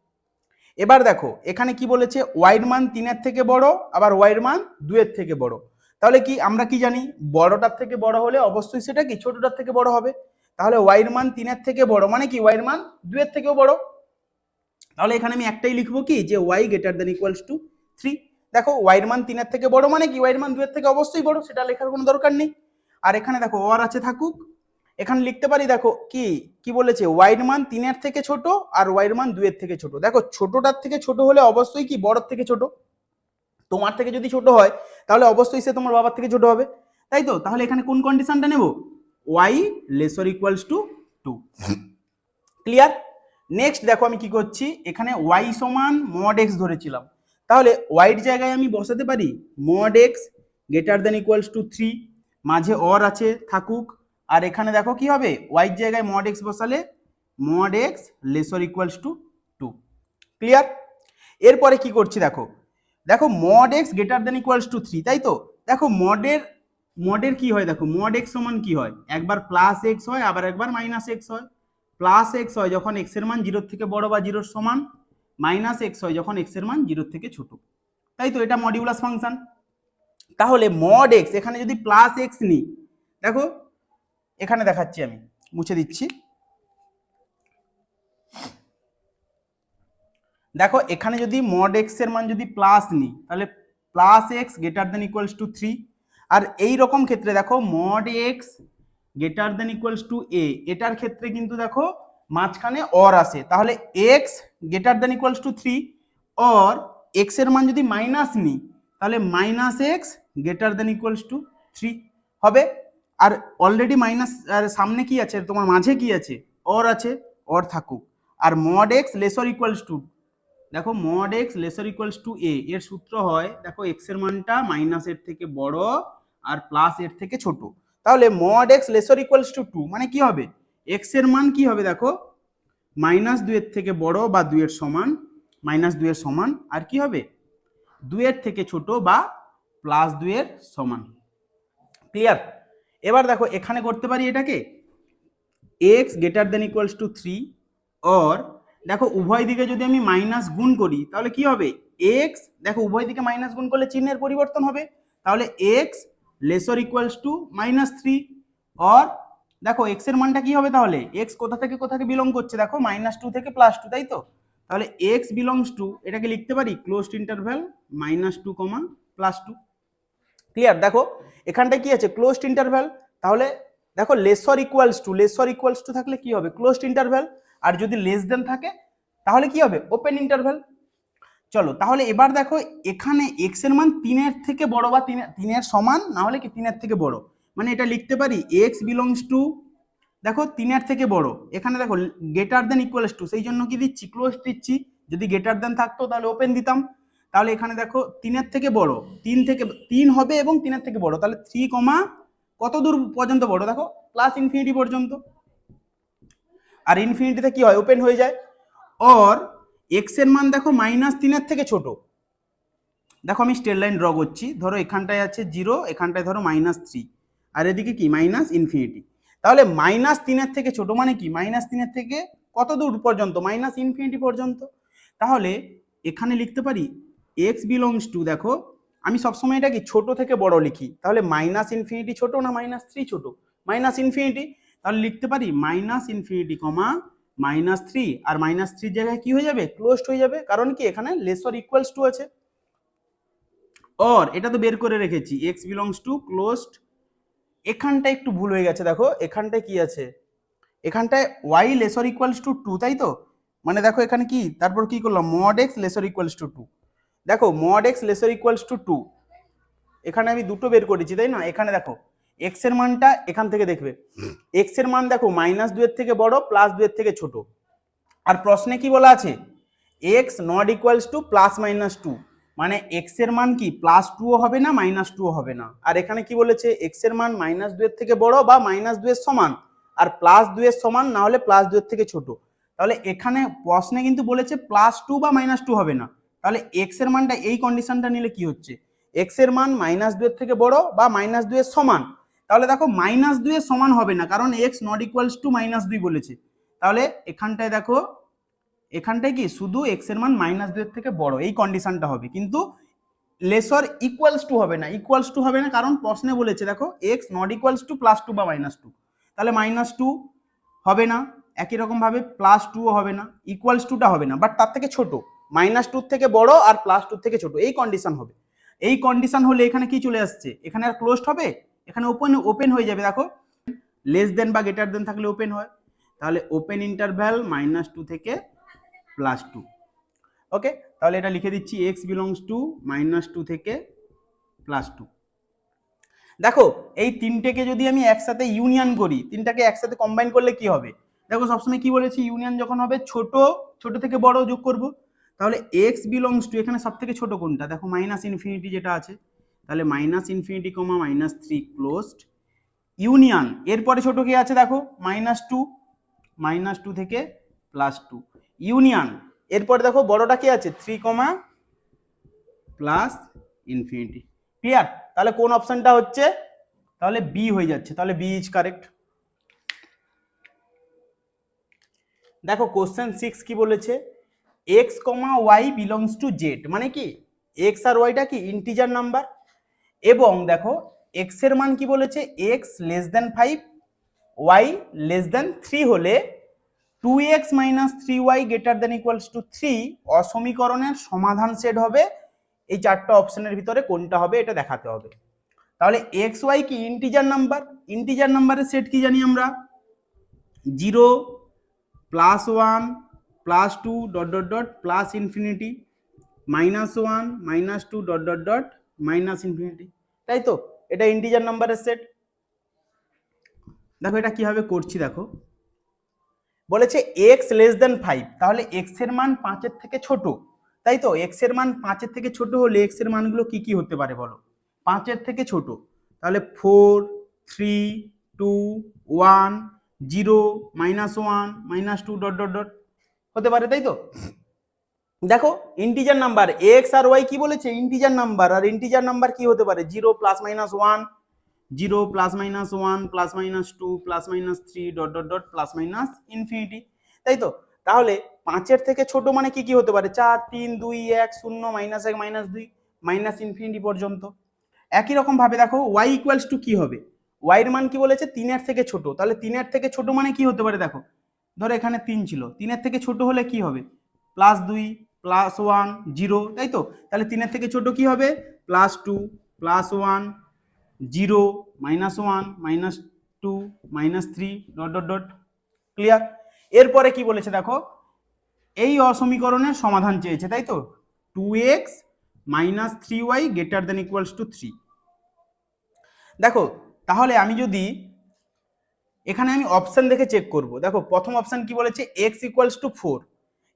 এবার দেখো এখানে কি বলেছে, y এর মান 3 এর থেকে বড়, আবার y এর মান 2 এর থেকে বড়। তাহলে কি আমরা কি জানি, বড়টার থেকে বড় হলে অবশ্যই সেটা কি ছোটটার থেকে বড় হবে। তাহলে y এর মান 3 এর থেকে বড় মানে কি y এর মান 2 এর থেকেও বড়। তাহলে এখানে আমি একটাই লিখবো কি, যে y greater than equals to 3। দেখো y এর মান 3 এর থেকে বড় মানে কি y এর মান 2 এর থেকে অবশ্যই বড়, সেটা লেখার কোনো দরকার নেই। আর এখানে দেখো অর আছে থাকুক, এখানে লিখতে পারি দেখো কি কি বলেছে, y এর মান 3 এর থেকে ছোট আর y এর মান 2 এর থেকে ছোট। দেখো ছোটটার থেকে ছোট হলে অবশ্যই কি বড়র থেকে ছোট, তোমার থেকে যদি ছোট হয় তাহলে অবশ্যই সে তোমার বাবার থেকে ছোট হবে, তাই তো। তাহলে এখানে কোন কন্ডিশনটা নেব, y lesser equals to 2। Clear. Next দেখো আমি কি করছি, এখানে y সমান মড x ধরেছিলাম, তাহলে y এর জায়গায় আমি বসাতে পারি mod x greater than equals to 3, মাঝে অর আছে থাকুক, আর এখানে দেখো কি হবে, y এর জায়গায় মড x বসালে mod x lesser equals to 2। Clear. এরপরে কি করছি দেখো, দেখো mod x greater than equals to 3, তাই তো। দেখো মডের কি হয়, দেখো মড x সমান কি হয়, একবার প্লাস x হয় আবার একবার মাইনাস x হয়। প্লাস এক্স হয় যখন এক্স এর মান জিরোর থেকে বড় বা জিরোর সমান, মাইনাস এক্স হয় যখন এক্স এর মান জিরোর থেকে ছোট, তাই তো, এটা মডিউলাস ফাংশন। তাহলে মড এক্স এখানে যদি প্লাস এক্স নিই, দেখো এখানে দেখাচ্ছি আমি, মুছে দিচ্ছি, দেখো এখানে যদি মড এক্স এর মান যদি প্লাস নিই তাহলে plus x greater than equals to 3। আর এই রকম ক্ষেত্রে দেখো mod x greater than equals to a, এটার ক্ষেত্রে কিন্তু দেখো মাঝখানে অর আসে, তাহলে x greater than equals to 3 or x এর মান যদি মাইনাস নিই তাহলে minus x greater than equals to 3 হবে। আর অলরেডি মাইনাস, আর সামনে কি আছে, তোমার মাঝে কি আছে, অর আছে, অর থাকুক। আর mod x lesser equals to, দেখো mod x lesser equals to a, এর সূত্র হয় দেখো এক্স এর মানটা মাইনাস এর থেকে বড় আর প্লাস এর থেকে ছোট। তাহলে mod x lesser equals to 2 মানে কি হবে, এক্স এর মান কি হবে দেখো -2 এর থেকে বড় বা 2 এর সমান, -2 এর সমান, আর কি হবে 2 এর থেকে ছোট বা +2 এর সমান। ক্লিয়ার? এবার দেখো এখানে করতে পারি এটাকে x greater than equals to 3, or দেখো উভয় দিকে যদি আমি মাইনাস গুণ করি তাহলে কি হবে x, দেখো উভয় দিকে মাইনাস গুণ করলে চিহ্নের পরিবর্তন হবে, তাহলে x lesser equals to -3, or দেখো x এর মানটা কি হবে, তাহলে x কোথা থেকে কোথাকে বিলং করছে দেখো -2 থেকে +2, তাই তো, তাহলে x বিলংস টু এটাকে লিখতে পারি ক্লোজড ইন্টারভ্যাল -2, +2। ক্লিয়ার? দেখো এখানটায় কি আছে ক্লোজড ইন্টারভ্যাল, তাহলে দেখো লেসার ইকুয়ালস টু থাকলে কি হবে ক্লোজড ইন্টারভ্যাল, আর যদি লেস দেন থাকে তাহলে কি হবে ওপেন ইন্টারভ্যাল। চলো তাহলে এবার দেখো এখানে x এর মান 3 এর থেকে বড় বা 3 এর সমান, না হলে কি 3 এর থেকে বড়, মানে এটা লিখতে পারি x বিলংস টু দেখো 3 এর থেকে বড়, এখানে দেখো গ্রেটার দেন ইকুয়ালস টু, সেই জন্য কি দিচ্ছি ক্লোজ দিচ্ছি, যদি গ্রেটার দেন থাকতো তাহলে ওপেন দিতাম। তাহলে এখানে দেখো 3 এর থেকে বড়, 3 হবে এবং 3 এর থেকে বড়, তাহলে 3, কত দূর পর্যন্ত বড় দেখো +∞ পর্যন্ত, আর ইনফিনিটিতে কি হয় ওপেন হয়ে যায়। অর এক্স এর মান দেখো -3 এর থেকে ছোট, দেখো আমি স্ট্রেট লাইন ড্র করছি, ধরো এখানটায় আছে 0, এখানটায় ধরো -3, আর এদিকে কি -∞, তাহলে -3 এর থেকে ছোট মানে কি -3 এর থেকে কত দূর পর্যন্ত ∞ পর্যন্ত, তাহলে এখানে লিখতে পারি x বিলংস টু, দেখো আমি সবসময় এটা কি ছোট থেকে বড় লিখি, তাহলে -∞ ছোট না -3 ছোট, ∞, তাহলে লিখতে পারি -∞, -3, আর -3 জায়গায় কি হয়ে যাবে ক্লোজড হয়ে যাবে, কারণ কি এখানে লেসার ইকুয়ালস টু আছে। অর এটা তো বের করে রেখেছি x বিলংস টু ক্লোজড, এখানটা একটু ভুল হয়ে গেছে, দেখো এখানটায় কি আছে, এখানটায় y লেসার ইকুয়ালস টু 2, তাই তো, মানে দেখো এখানে কি তারপর কি করলাম mod x lesser equals to 2, দেখো mod x lesser equals to 2, এখানে আমি দুটো বের করেছি তাই না, এখানে দেখো x এর মানটা এখান থেকে দেখবে, x এর মান দেখো -2 এর থেকে বড় +2 এর থেকে ছোট, আর প্রশ্নে কি বলা আছে x নট ইকুয়ালস টু +-2, মানে x এর মান কি +2 হবে না -2 হবে না, আর এখানে কি বলেছে x এর মান -2 এর থেকে বড় বা -2 এর সমান, আর +2 এর সমান না হলে +2 এর থেকে ছোট, তাহলে এখানে প্রশ্নে কিন্তু বলেছে +2 বা -2 হবে না, তাহলে x এর মানটা এই কন্ডিশনটা নিলে কি হচ্ছে x এর মান -2 এর থেকে বড় বা -2 এর সমান, তাহলে দেখো -2 এর সমান হবে না কারণ x নট ইকুয়ালস টু -2 বলেছে, তাহলে এখানটায় দেখো এখানটায় কি শুধু x এর মান -2 এর থেকে বড় এই কন্ডিশনটা হবে, কিন্তু লেসার ইকুয়ালস টু হবে না, কারণ প্রশ্নে বলেছে দেখো x নট ইকুয়ালস টু +2 বা -2, তাহলে -2 হবে না, একই রকম ভাবে +2 হবে না, ইকুয়ালস টুটা হবে না, বাট তার থেকে ছোট, -2 থেকে বড় আর +2 থেকে ছোট এই কন্ডিশন হবে, এই কন্ডিশন হলে এখানে কি চলে আসছে, এখানে আর ক্লোজড হবে, এখানে ওপেন হয়ে যাবে, দেখো লেস দেন বা গ্রেটার দেন থাকলে ওপেন হয়, তাহলে ওপেন ইন্টারভ্যাল -2 থেকে +2। ওকে, তাহলে এটা লিখে দিচ্ছি x বিলংস টু -2 থেকে +2। দেখো এই তিনটেকে যদি আমি একসাথে ইউনিয়ন করি, তিনটাকে একসাথে কম্বাইন করলে কি হবে, দেখো সবসময় কি বলেছি ইউনিয়ন যখন হবে ছোট থেকে বড় যোগ করব, তাহলে x বিলংস টু এখানে সব থেকে ছোট কোনটা দেখো -∞ যেটা আছে, তাহলে -∞, -3 ক্লোজড ইউনিয়ন, এরপরে ছোট কি আছে দেখো -2 থেকে +2 ইউনিয়ন, এরপরে দেখো বড়টা কি আছে 3, +∞। ক্লিয়ার? তাহলে কোন অপশনটা হচ্ছে, তাহলে বি হয়ে যাচ্ছে, তাহলে বি ইজ কারেক্ট। দেখো কোশ্চেন 6 কি বলেছে, x, y belongs to z, মানে কি x আর yটা কি ইন্টিজার নাম্বার, এবং দেখো x এর মান কি বলেছে x less than 5, y less than 3 হলে 2x - 3y greater than equals to 3 অসমীকরণের সমাধান সেট হবে, এই চারটা অপশনের ভিতরে কোনটা হবে এটা দেখাতে হবে। তাহলে x y কি ইন্টিজার নাম্বারের সেট কি জানি আমরা 0 +1 +2 +∞, -1 -2 তাই তো, এটা ইন্টিজার নাম্বারের সেট। দেখো এটা কিভাবে করছি, দেখো বলেছে x লেস দেন 5, তাহলে x এর মান 5 এর থেকে ছোট, তাই তো, x এর মান 5 এর থেকে ছোট হলে x এর মানগুলো কি কি হতে পারে বলো 5 এর থেকে ছোট, তাহলে 4 3 2 1 0 -1 -2 ডট ডট ডট হতে পারে, তাই তো? দেখো ইন্টিজার নাম্বার এক্স আর ওয়াই কি বলেছে, ইন্টিজার নাম্বার, আর ইন্টিজার নাম্বার কি হতে পারে 0 +-1 0 +-1 +-2 +-3 ডট ডট ডট +-ইনফিনিটি, তাই তো? তাহলে 5-এর থেকে ছোট মানে কি কি হতে পারে 4 3 2 1 0 -1 -2 -ইনফিনিটি পর্যন্ত। একই রকম ভাবে দেখো y ইকুয়ালস টু কি হবে, y এর মান কি বলেছে 3-এর থেকে ছোট, তাহলে 3-এর থেকে ছোট মানে কি হতে পারে দেখো, ধরো এখানে 3 ছিল, 3-এর থেকে ছোট হলে কি হবে +2 +1 0, তাই তো? তাহলে 3-এর থেকে ছোট কি হবে +2 +1 0 -1 -2 -3 ডট ডট ডট। ক্লিয়ার? এরপরে কি বলেছে দেখো, এই অসমীকরণের সমাধান চেয়েছে, তাই তো? 2x - 3y > 3। দেখো তাহলে আমি যদি এখানে আমি অপশন দেখে চেক করব, দেখো প্রথম অপশন কি বলেছে x = 4,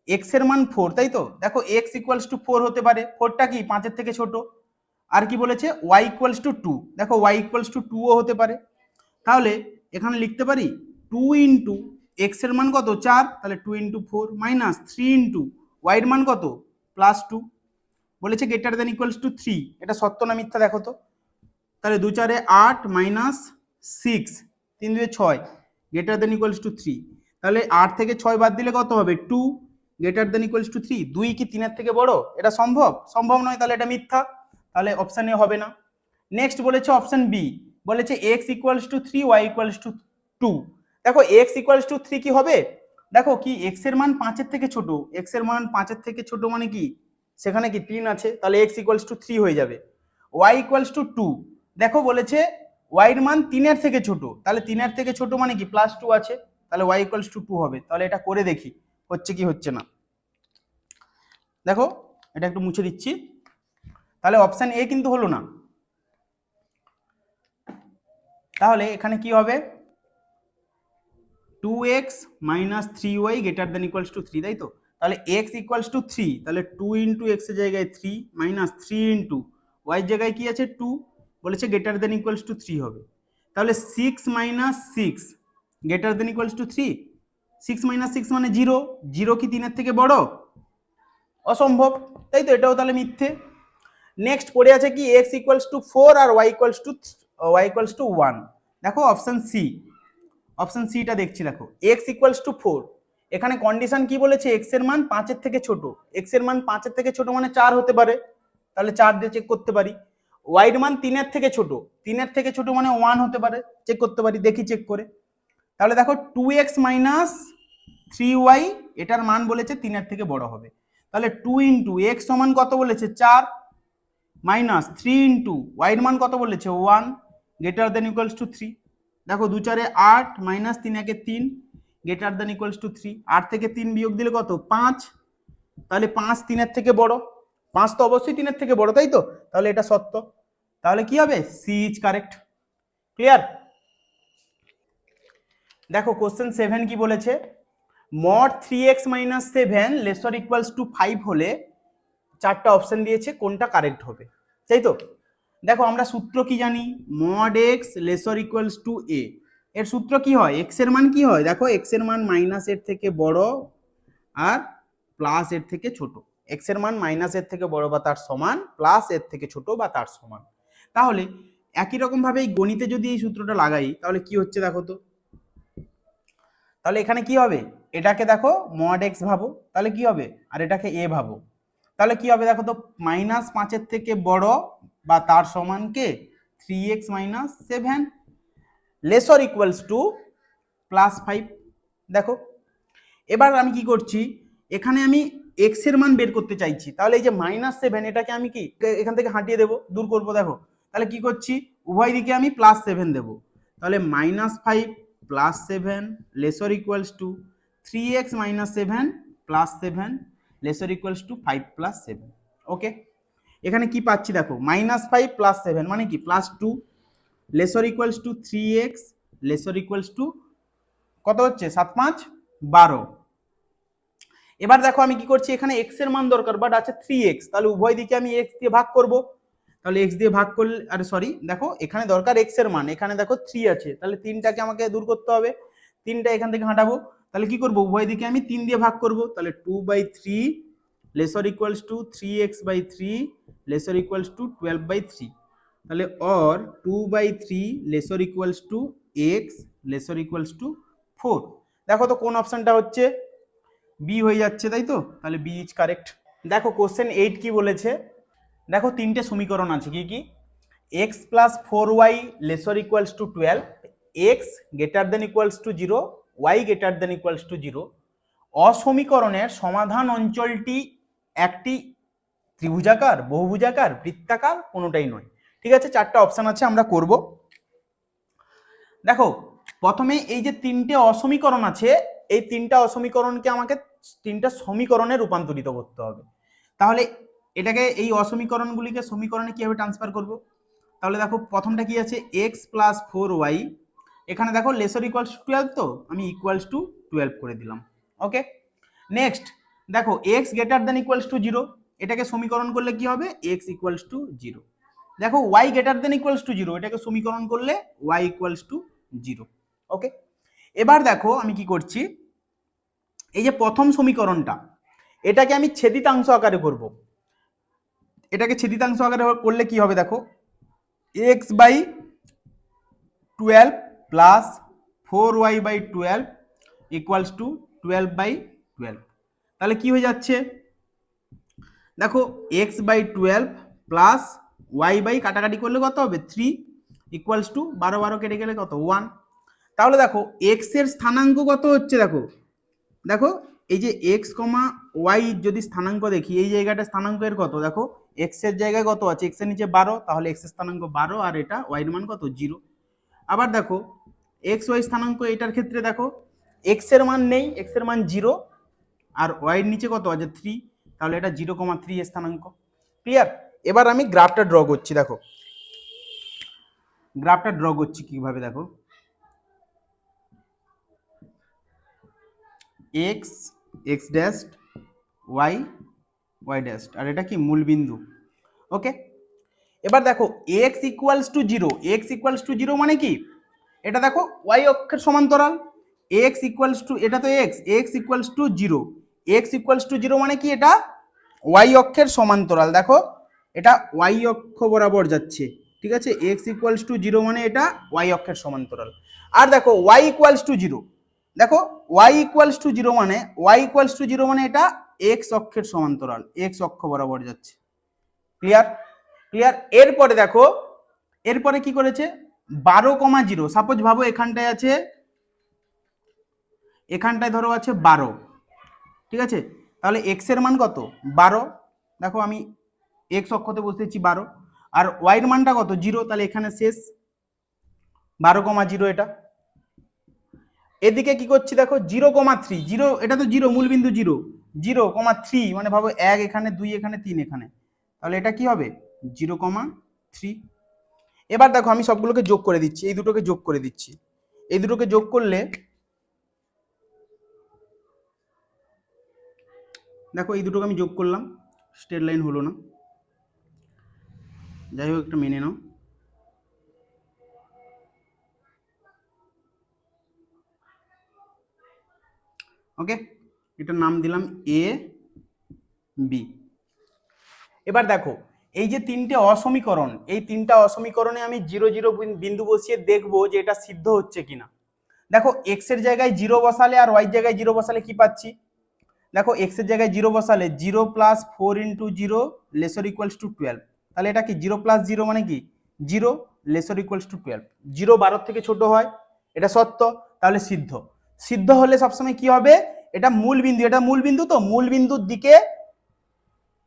x এর মান 4, তাই তো? দেখো x = 4 হতে পারে, 4টা কি 5-এর থেকে ছোট। আর কি বলেছে y = 2, দেখো y = 2 ও হতে পারে। তাহলে এখানে লিখতে পারি 2 × x এর মান কত 4, তাহলে 2 × 4 -3 × y এর মান কত +2, বলেছে > 3। এটা সত্য না মিথ্যা দেখো তো। তাহলে 2 4 8 -6 3 2 6 > 3। তাহলে 8 থেকে 6 বাদ দিলে কত হবে 2 > 3। 2 কি 3-এর থেকে বড়? এটা সম্ভব? সম্ভব নয়, তাহলে এটা মিথ্যা, তাহলে অপশন এ হবে না। নেক্সট বলেছে অপশন বি, বলেছে x = 3 y = 2। দেখো x = 3 কি হবে, দেখো কি x এর মান 5-এর থেকে ছোট, x এর মান 5-এর থেকে ছোট মানে কি সেখানে কি 3 আছে, তাহলে x = 3 হয়ে যাবে। y = 2, দেখো বলেছে y এর মান 3-এর থেকে ছোট, তাহলে 3-এর থেকে ছোট মানে কি +2 আছে, তাহলে y = 2 হবে। তাহলে এটা করে দেখি হচ্ছে কি হচ্ছে না। দেখো এটা একটু মুছে দিচ্ছি, তাহলে অপশন এ কিন্তু হলো না। তাহলে এখানে কি হবে 2x - 3y > 3, তাই তো? তাহলে x = 3, তাহলে 2 × x এর জায়গায় 3 -3 × y এর জায়গায় কি আছে 2, বলেছে > 3 হবে। তাহলে 6 - 6 > 3, 6 - 6 মানে 0, 0 কি 3-এর থেকে বড়? অসম্ভব, তাই তো? এটাও তাহলে মিথ্যে। নেক্সট পড়ে আছে কি x = 4 আর y = 1। দেখো অপশন সি, অপশন সিটা দেখছি, দেখো x = 4, এখানে কন্ডিশন কি বলেছে x এর মান 5-এর থেকে ছোট, x এর মান 5-এর থেকে ছোট মানে 4 হতে পারে, তাহলে 4 দিয়ে চেক করতে পারি। y এর মান 3-এর থেকে ছোট, 3-এর থেকে ছোট মানে 1 হতে পারে, চেক করতে পারি, দেখি চেক করে। তাহলে দেখো 2x - 3y এটার মান বলেছে 3-এর থেকে বড় হবে, তাহলে 2 × x সমান কত বলেছে 4 -3 × y এর মান কত বলেছে 1 > 3। দেখো 2 4 8 -3 1 3 > 3। 8 থেকে 3 বিয়োগ দিলে কত 5, তাহলে 5 3-এর থেকে বড়, 5 তো অবশ্যই 3-এর থেকে বড়, তাই তো? তাহলে এটা সত্য, তাহলে কি হবে সি ইজ কারেক্ট। ক্লিয়ার? দেখো কোশ্চেন 7 কি বলেছে, mod 3x - 7 > 5 হলে 4টা অপশন দিয়েছে, কোনটা কারেক্ট হবে, তাই তো? দেখো আমরা সূত্র কি জানি, mod x <= a, এর সূত্র কি হয় x এর মান কি হয়, দেখো x এর মান -এর থেকে বড় আর প্লাস এর থেকে ছোট, x এর মান -এর থেকে বড় বা তার সমান, প্লাস এর থেকে ছোট বা তার সমান। তাহলে একই রকম ভাবে এই গণিতে যদি এই সূত্রটা লাগাই তাহলে কি হচ্ছে দেখো তো, তাহলে এখানে কি হবে এটাকে দেখো mod x ভাবো, তাহলে কি হবে, আর এটাকে a ভাবো, তাহলে কি হবে দেখো তো, -5-এর থেকে বড় বা তার সমান কে 3x - 7 <= +5। দেখো এবার আমি কি করছি, এখানে আমি x এর মান বের করতে চাইছি, তাহলে এই যে -7 এটাকে আমি কি এখান থেকে হাঁটিয়ে দেবো, দূর করব। দেখো তাহলে কি করছি, উভয় দিকে আমি +7 দেবো, তাহলে -5 + 7 <= 3x - 7 + 7 <= 5 + 7। ওকে, এখানে কি পাচ্ছি দেখো -5 + 7 মানে কি +2 <= 3x <= কত হচ্ছে 7 5 12। এবার দেখো আমি কি করছি, এখানে x এর মান দরকার বাট আছে 3x, তাহলে উভয় দিকে আমি x দিয়ে ভাগ করব, তাহলে এক্স দিয়ে ভাগ করলে, আরে সরি দেখো এখানে দরকার এক্স এর মান, এখানে দেখো 3 আছে, তাহলে 3টাকে আমাকে দূর করতে হবে, 3টা এখান থেকে হাঁটাবো, তাহলে কি করব, উভয় দিকে আমি 3 দিয়ে ভাগ করব, তাহলে 2/3 lesser equals to 3x/3 lesser equals to 12/3, তাহলে or 2/3 lesser equals to x lesser equals to 4। দেখো তো কোন অপশনটা হচ্ছে, বি হয়ে যাচ্ছে, তাই তো, তাহলে বি ইজ কারেক্ট। দেখো কোশ্চেন 8 কি বলেছে, দেখো তিনটে সমীকরণ আছে, কি কি, x plus 4y lesser equals to 12, x greater than equals to 0, y greater than equals to 0, অসমীকরণের সমাধান অঞ্চলটি একটি ত্রিভুজাকার, বহুভুজাকার, বৃত্তাকার, কোনোটাই নয়। ঠিক আছে, চারটা অপশন আছে, আমরা করব। দেখো প্রথমে এই যে তিনটে অসমীকরণ আছে, এই তিনটা অসমীকরণকে আমাকে তিনটা সমীকরণে রূপান্তরিত করতে হবে। তাহলে এটাকে, এই অসমীকরণগুলিকে সমীকরণে কিভাবে ট্রান্সফার করব, তাহলে দেখো প্রথমটা কি আছে, এক্স প্লাস 4y, এখানে দেখো লেসার ইকুয়ালস টু 12, তো আমি ইকুয়ালস টু 12 করে দিলাম। ওকে, নেক্সট দেখো x greater than equals to 0, এটাকে সমীকরণ করলে কি হবে, এক্স ইকুয়ালস টু 0। দেখো y greater than equals to 0, এটাকে সমীকরণ করলে y ইকুয়ালস টু 0। ওকে, এবার দেখো আমি কি করছি, এই যে প্রথম সমীকরণটা, এটাকে আমি ছেদিতাংশ আকারে করব। এটাকে ছেদিতাংশ আকারে করলে কি হবে, দেখো x/12 plus 4y/12 equals to 12/12, তাহলে কি হয়ে যাচ্ছে, দেখো x/12 প্লাস y কাটাকাটি করলে কত হবে, 3 ইকুয়ালস টু 12 12 কেটে গেলে কত, 1। তাহলে দেখো x এর স্থানাঙ্ক কত হচ্ছে, দেখো দেখো এই যে x, y যদি স্থানাঙ্ক দেখি, এই জায়গাটা স্থানাঙ্কের কত, দেখো x এর জায়গায় কত আছে, x এর নিচে 12, তাহলে x এর স্থানাঙ্ক 12, আর এটা y এর মান কত, 0। আবার দেখো x y স্থানাঙ্ক, এটার ক্ষেত্রে দেখো x এর মান নেই, x এর মান 0, আর y এর নিচে কত আছে, 3, তাহলে এটা 0,3 এর স্থানাঙ্ক। ক্লিয়ার? এবার আমি গ্রাফটা ড্র করছি, দেখো গ্রাফটা ড্র করছি কিভাবে, দেখো x x dash y y dash, আর এটা কি মূল বিন্দু। ওকে, এবার দেখো x equals to 0, x equals to 0 মানে কি, এটা দেখো y অক্ষের সমান্তরাল, x ইকুয়ালস টু, এটা তো x equals to 0, x equals to 0 মানে কি, এটা y অক্ষের সমান্তরাল, দেখো এটা y অক্ষ বরাবর যাচ্ছে, ঠিক আছে, x ইকুয়ালস টু 0 মানে এটা y অক্ষের সমান্তরাল। আর দেখো y ইকুয়ালস টু 0, দেখো y ইকুয়ালস টু 0 মানে, y ইকুয়ালস টু 0 মানে এটা x অক্ষের সমান্তরাল, x অক্ষ বরাবর যাচ্ছে। ক্লিয়ার? ক্লিয়ার। এরপরে দেখো, এরপরে কি করেছে, 12,0, সাপোজ ভাবো এখানটায় আছে, এখানটায় ধরো আছে 12, ঠিক আছে, তাহলে x এর মান কত, 12, দেখো আমি x অক্ষতে বসেছি 12, আর y এর মানটা কত, 0, তাহলে এখানে শেষ 12,0 এটা। এদিকে কি করছি, দেখো 0,3, 0, এটা তো 0, মূলবিন্দু 0, 0,3 মানে ভাবো 1 এখানে, 2 এখানে, 3 এখানে, তাহলে এটা কি হবে, 0,3। এবার দেখো আমি সবগুলোকে যোগ করে দিচ্ছি, এই দুটোকে যোগ করে দিচ্ছি, এই দুটোকে যোগ করলে দেখো এই দুটোকে আমি যোগ করলাম, স্ট্রেট লাইন হলো না, যাই হোক একটা মেনে নাও। ওকে, এটার নাম দিলাম এ বি। এবার দেখো এই যে তিনটে অসমীকরণ, এই তিনটা অসমীকরণে আমি 0 0 বিন্দু বসিয়ে দেখবো যে এটা সিদ্ধ হচ্ছে কিনা। দেখো x এর জায়গায় 0 বসালে আর y এর জায়গায় 0 বসালে কি পাচ্ছি, দেখো x এর জায়গায় 0 বসালে 0 plus 4 into 0 lesser equals to 12, তাহলে এটা কি 0 প্লাস 0 মানে কি 0 লেসার ইকুয়ালস টু 12, 0 12 থেকে ছোট হয়, এটা সত্য, তাহলে সিদ্ধ। সিদ্ধ হলে সবসময় কি হবে, এটা মূল বিন্দু, এটা মূল বিন্দু, তো মূল বিন্দুর দিকে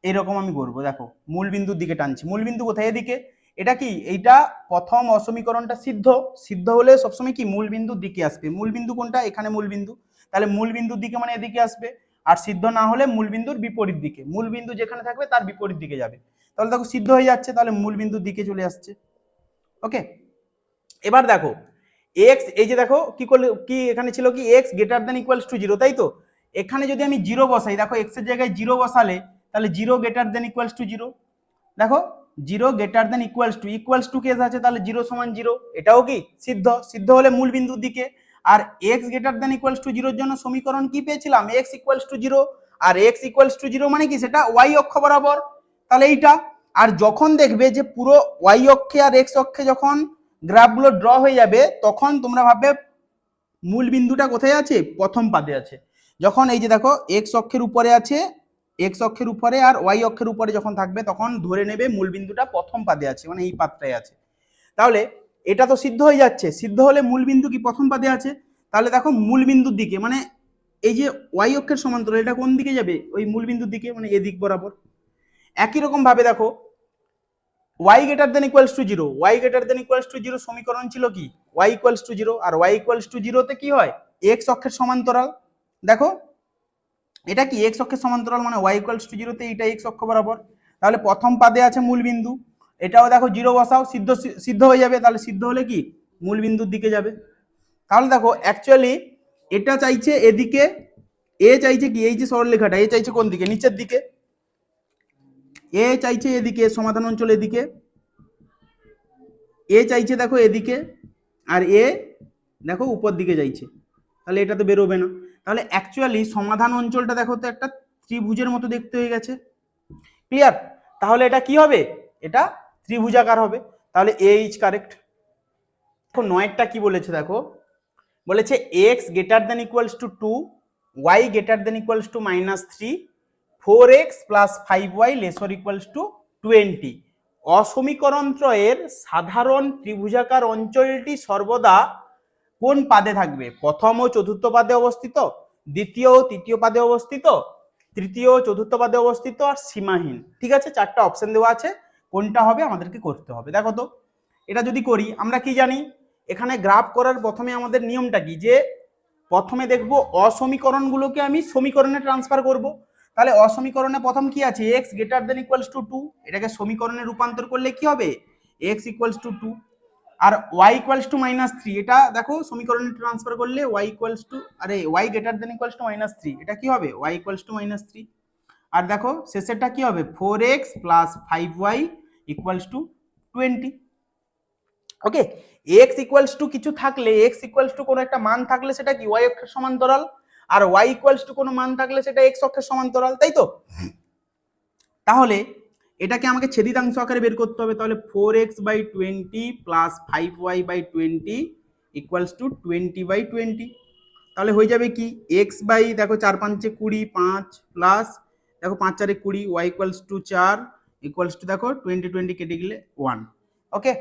এরকম আমি করবো, দেখো মূল বিন্দুর দিকে টানছি, মূল বিন্দু কোথায়, এদিকে, এটা কি, এইটা প্রথম অসমীকরণটা সিদ্ধ, সিদ্ধ হলে সবসময় কি মূল বিন্দুর দিকে আসবে, মূল বিন্দু কোনটা, এখানে মূল বিন্দু, তাহলে মূল বিন্দুর দিকে মানে এদিকে আসবে, আর সিদ্ধ না হলে মূল বিন্দুর বিপরীত দিকে, মূল বিন্দু যেখানে থাকবে তার বিপরীত দিকে যাবে, তাহলে দেখো সিদ্ধ হয়ে যাচ্ছে, তাহলে মূল বিন্দুর দিকে চলে আসছে। ওকে, এবার দেখো এক্স, এই যে দেখো কি করলে, কি এখানে ছিল কি x greater than equals to 0, তাই তো, এখানে যদি আমি 0 বসাই, দেখো এক্স এর জায়গায় 0 বসালে তাহলে 0 গ্রেটার দেন ইকুয়ালস টু 0, দেখো zero greater than equals to case আছে, তাহলে জিরো সমান জিরো, এটাও কি সিদ্ধ, সিদ্ধ হলে মূল বিন্দুর দিকে। আর x greater than equals to জিরোর জন্য সমীকরণ কি পেয়েছিলাম, এক্স ইকুয়ালস টু জিরো। আর এক্স ইকুয়ালস টু জিরো মানে কি, সেটা ওয়াই অক্ষ বরাবর, তাহলে এইটা। আর যখন দেখবে যে পুরো ওয়াই অক্ষে আর এক্স অক্ষে যখন গ্রাফগুলো ড্র হয়ে যাবে, তখন তোমরা ভাববে মূল বিন্দুটা কোথায় আছে, প্রথম পাদে আছে। যখন এই যে দেখো এক্স অক্ষের উপরে আছে, এক্স অক্ষের উপরে আর ওয়াই অক্ষের উপরে যখন থাকবে, তখন ধরে নেবে মূল বিন্দুটা প্রথম পাদে আছে, মানে এই পাদটায় আছে। তাহলে এটা তো সিদ্ধ হয়ে যাচ্ছে, সিদ্ধ হলে মূল বিন্দু কি প্রথম পাদে আছে। তাহলে দেখো মূল বিন্দুর দিকে, মানে এই যে ওয়াই অক্ষের সমান্তরাল, এটা কোন দিকে যাবে, ওই মূল বিন্দুর দিকে, মানে এদিক বরাবর। একই রকম ভাবে দেখো y greater than equals to 0, y greater than equals to 0 সমীকরণ ছিল কি, y equals to 0, R y equals to 0 তে কি হয়, x অক্ষের সমান্তরাল। দেখো এটা কি x অক্ষের সমান্তরাল, মানে y equals to 0 তে এটা x অক্ষ বরাবর। তাহলে প্রথম পাদে আছে মূল বিন্দু, এটাও দেখো 0 বসাও, সিদ্ধ সিদ্ধ হয়ে যাবে। তাহলে সিদ্ধ হলে কি মূল বিন্দুর দিকে যাবে। তাহলে দেখো অ্যাকচুয়ালি এটা চাইছে এদিকে, এ চাইছে কি, এই যে সরলরেখাটা, এ চাইছে কোন দিকে, নিচের দিকে। এ চাইছে এদিকে, সমাধান অঞ্চল এদিকে, এ চাইছে দেখো এদিকে, আর এ দেখো উপর দিকে চাইছে। তাহলে এটা তো বেরোবে না। তাহলে অ্যাকচুয়ালি সমাধান অঞ্চলটা দেখো তো একটা ত্রিভুজের মতো দেখতে হয়ে গেছে। ক্লিয়ার? তাহলে এটা কি হবে, এটা ত্রিভুজাকার হবে। তাহলে এ ইজ কারেক্ট। দেখো নয়েরটা কি বলেছে, দেখো বলেছে x greater than equals to 2, y greater than equals to -3, 4x plus 5y lesser equals to 20। অসমীকরণ ত্রয়ের সাধারণ ত্রিভুজাকার অঞ্চলটি সর্বদা কোন পাদে থাকবে, প্রথম ও চতুর্থ পাদে অবস্থিত, দ্বিতীয় ও তৃতীয় পাদে অবস্থিত, তৃতীয় ও চতুর্থ পাদে অবস্থিত, আর সীমাহীন। ঠিক আছে, চারটা অপশন দেওয়া আছে, কোনটা হবে আমাদেরকে করতে হবে। দেখো তো এটা যদি করি, আমরা কি জানি, এখানে গ্রাফ করার প্রথমে আমাদের নিয়মটা কি, যে প্রথমে দেখবো অসমীকরণগুলোকে আমি সমীকরণে ট্রান্সফার করব। তাহলে অসমীকরণে প্রথম কি আছে, x greater than equals to 2, এটাকে সমীকরণে রূপান্তর করলে কি হবে, x ইকুয়ালস টু 2, আর y ইকুয়ালস টু -3, এটা দেখো সমীকরণে ট্রান্সফার করলে y ইকুয়ালস টু, আরে y greater than equals to -3, এটা কি হবে, y ইকুয়ালস টু -3। আর দেখো শেষেরটা কি হবে, 4x plus 5y equals to 20। Okay, x equals two কিছু থাকলে, x ইকুয়ালস টু কোনো একটা মান থাকলে সেটা কি y অক্ষের সমান্তরাল, আর y ইকুয়ালস টু কোনো মান থাকলে সেটা x অক্ষের সমান্তরাল, তাই তো। তাহলে এটাকে আমাকে ছেদিতাংশ আকারে বের করতে হবে। তাহলে 4x/20 plus 5y/20 equals to 20/20। তাহলে হয়ে যাবে কি, x বাই দেখো 4 5 20, 5 প্লাস দেখো 5 4 20, y equals to 4 equals to দেখো 20 20 কেটে গেলে 1। ওকে,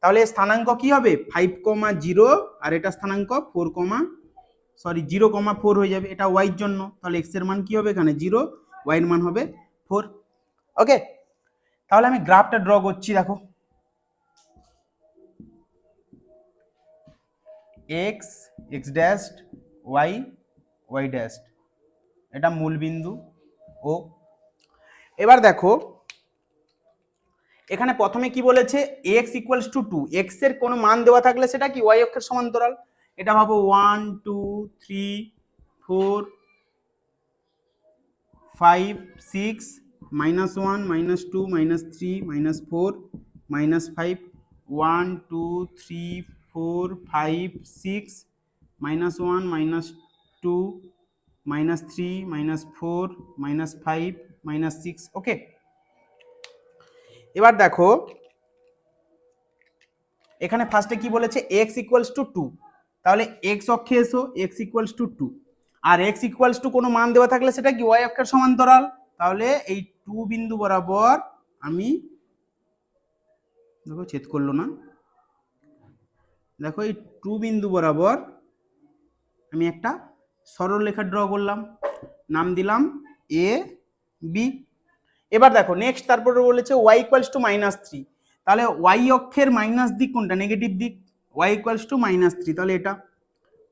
তাহলে স্থানাঙ্ক কি হবে, 5,0, আর এটা স্থানাঙ্ক 0,4 হয়ে যাবে, এটা y এর জন্য। তাহলে x এর মান কি হবে এখানে 0, y এর মান হবে 4। ওকে, তাহলে আমি গ্রাফটা ড্র করছি। দেখো x x dashed y y dashed, এটা মূল বিন্দু ও। এবার দেখো এখানে প্রথমে কি বলেছে, x ইকুয়ালস টু 2, x এর কোনো মান দেওয়া থাকলে সেটা কি y অক্ষের সমান্তরাল। এটা ভাবো 1 2 3 4 5 6 -1 -2 -3 -4 -5, 1 2 3 4 5 6 -1 -2 -3 -4 -5 -6। ওকে, এবার দেখো এখানে ফার্স্টে কি বলেছে, x ইকুয়ালস টু 2, তাহলে x অক্ষে এসো, x ইকুয়ালস টু 2, আর x ইকুয়ালস টু কোনো মান দেওয়া থাকলে সেটা কি y অক্ষের সমান্তরাল। তাহলে এই 2 বিন্দু বরাবর আমি দেখো ছেদ করলো না, দেখো এই 2 বিন্দু বরাবর আমি একটা সরল রেখা ড্র করলাম, নাম দিলাম এ বি। এবার দেখো নেক্সট, তারপরে বলেছে y ইকুয়ালস টু -3, তাহলে y অক্ষের মাইনাস দিক কোনটা, নেগেটিভ দিক, y ইকুয়ালস টু -3, তাহলে এটা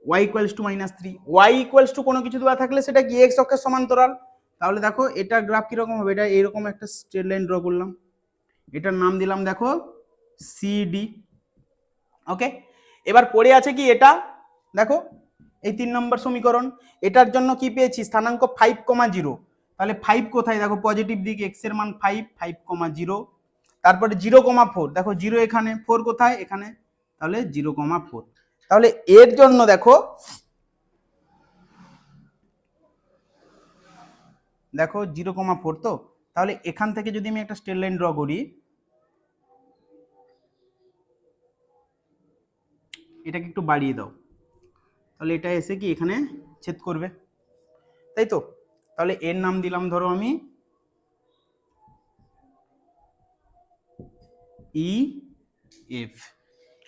y equals to -3, y equals to কোনো কিছু দেওয়া থাকলে সেটা কি x অক্ষের সমান্তরাল। তাহলে দেখো এটা গ্রাফ কিরকম হবে, এটা এইরকম একটা স্ট্রেট লাইন ড্র করলাম, এটার নাম দিলাম দেখো সিডি। ওকে, এবার পড়ে আছে কি এটা, দেখো এই 3 নম্বর সমীকরণ, এটার জন্য কি পেয়েছি, স্থানাঙ্ক 5,0, তাহলে 5 কোথায়, দেখো পজিটিভ দিক, x এর মান 5, 5,0, তারপরে 0,4, দেখো 0 এখানে, 4 কোথায় এখানে, তাহলে 0,4। তাহলে এর জন্য দেখো দেখো 0,4, তো তাহলে এখান থেকে যদি আমি একটা স্ট্রেট লাইন ড্র করি, এটাকে একটু বাড়িয়ে দাও, তাহলে এটা এসে কি এখানে ছেদ করবে, তাই তো। তাহলে এর নাম দিলাম ধরো আমি ই এফ।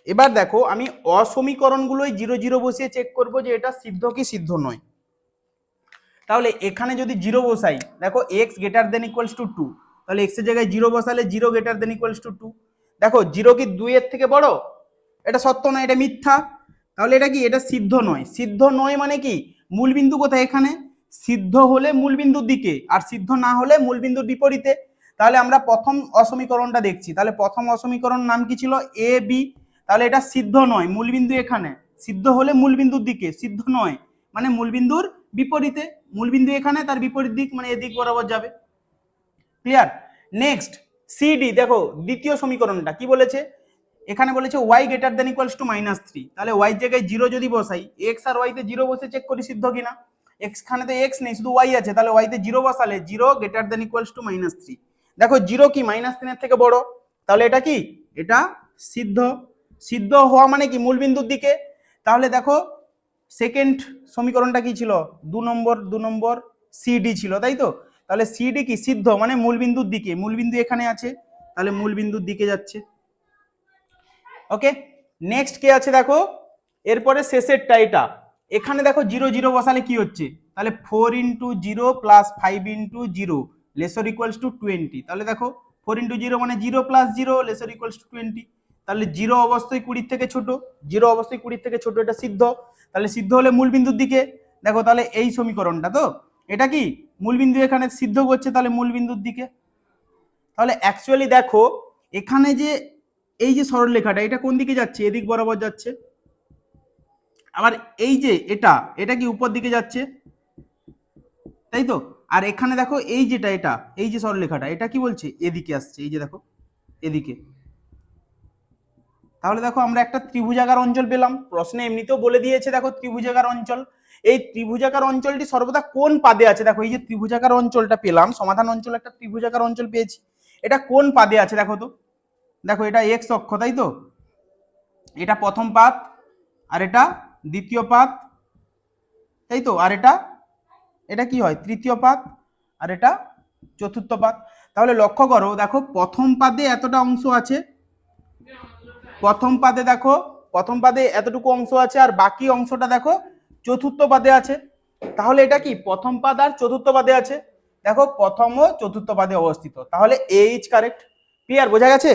এবার দেখো আমি অসমীকরণগুলোই 0 0 বসিয়ে চেক করব যে এটা সিদ্ধ কি সিদ্ধ নয়। তাহলে এখানে যদি 0 বসাই, দেখো x greater than equals to 2, তাহলে এক্স এর জায়গায় 0 বসালে 0 গ্রেটার দেন ইকুয়ালস টু 2। দেখো 0 কি 2 এর থেকে বড়, এটা সত্য নয়, এটা মিথ্যা। তাহলে এটা কি, এটা সিদ্ধ নয়। সিদ্ধ নয় মানে কি, মূলবিন্দু কোথায় এখানে, সিদ্ধ হলে মূলবিন্দুর দিকে, আর সিদ্ধ না হলে মূলবিন্দুর বিপরীতে। তাহলে আমরা প্রথম অসমীকরণটা দেখছি, তাহলে প্রথম অসমীকরণ নাম কি ছিল, এ বি। তাহলে এটা সিদ্ধ নয়, মূলবিন্দু এখানে, সিদ্ধ হলে মূলবিন্দুর দিকে, সিদ্ধ নয় মানে মূলবিন্দুর বিপরীতে, মূলবিন্দু এখানে, তার বিপরীত দিক মানে এদিক বরাবর যাবে। ক্লিয়ার। নেক্সট সিডি, দেখো দ্বিতীয় সমীকরণটা কি বলেছে, এখানে বলেছে y greater than equals to -3, তাহলে y জায়গায় 0 যদি বসাই, x আর y তে 0 বসে চেক করি সিদ্ধ কিনা। x খানে তো x নেই, শুধু y আছে, তাহলে y তে 0 বসালে 0 গ্রেটার দেন ইকুয়ালস টু -3। দেখো 0 কি -3 এর থেকে বড়, তাহলে এটা কি, এটা সিদ্ধ। সিদ্ধ হওয়া মানে কি, মূলবিন্দুর দিকে। তাহলে দেখো সেকেন্ড সমীকরণটা কি ছিল, 2 নম্বর সিডি ছিল, তাই তো। তাহলে সিডি কি, সিদ্ধ মানে মূলবিন্দুর দিকে, মূলবিন্দু এখানে আছে, তাহলে মূলবিন্দুর দিকে যাচ্ছে। ওকে, নেক্সট কে আছে দেখো, এরপরে শেষেরটা এটা, এখানে দেখো 0 0 বসালে কি হচ্ছে, তাহলে 4 into 0 plus 5 into 0 lesser equals to 20। তাহলে দেখো 4 ইন্টু 0 মানে 0 প্লাস 0 লেসর ইকুয়ালস টু 20। তাহলে 0 অবস্থায় 20 থেকে ছোট, 0 অবস্থায় 20 থেকে ছোট, এটা সিদ্ধ। তাহলে সিদ্ধ হলে মূলবিন্দুর দিকে। দেখো তাহলে এই সমীকরণটা, তো এটা কি মূলবিন্দু এখানে সিদ্ধ করছে, তাহলে মূলবিন্দুর দিকে। তাহলে অ্যাকচুয়ালি দেখো এখানে যে এই যে সরলরেখাটা, এটা কোন দিকে যাচ্ছে, এদিক বরাবর যাচ্ছে। আবার এই যে এটা, এটা কি উপর দিকে যাচ্ছে, তাই তো। আর এখানে দেখো এই যেটা, এটা এই যে সরলরেখাটা, এটা কি বলছে, এদিকে আসছে, এই যে দেখো এদিকে। তাহলে দেখো আমরা একটা ত্রিভুজাকার অঞ্চল পেলাম, প্রশ্নে এমনিতেও বলে দিয়েছে দেখো ত্রিভুজাকার অঞ্চল। এই ত্রিভুজাকার অঞ্চলটি সর্বদা কোন পাদে আছে, দেখো এই যে ত্রিভুজাকার অঞ্চলটা পেলাম, সমাধান অঞ্চল একটা ত্রিভুজাকার অঞ্চল পেয়েছি, এটা কোন পাদে আছে দেখো তো। দেখো এটা এক্স অক্ষ, তাই তো, এটা প্রথম পাদ, আর এটা দ্বিতীয় পাদ, তাই তো, আর এটা এটা কি হয়, তৃতীয় পাদ, আর এটা চতুর্থ পাদ। তাহলে লক্ষ্য করো, দেখো প্রথম পাদে এতটা অংশ আছে, প্রথম পাদে দেখো, প্রথম পাদে এতটুকু অংশ আছে, আর বাকি অংশটা দেখো চতুর্থ পাদে আছে। তাহলে এটা কি প্রথম পাদ আর চতুর্থ পাদে আছে, দেখো প্রথম ও চতুর্থ পাদে অবস্থিত, তাহলে এ ইজ কারেক্ট। ক্লিয়ার, বোঝা গেছে।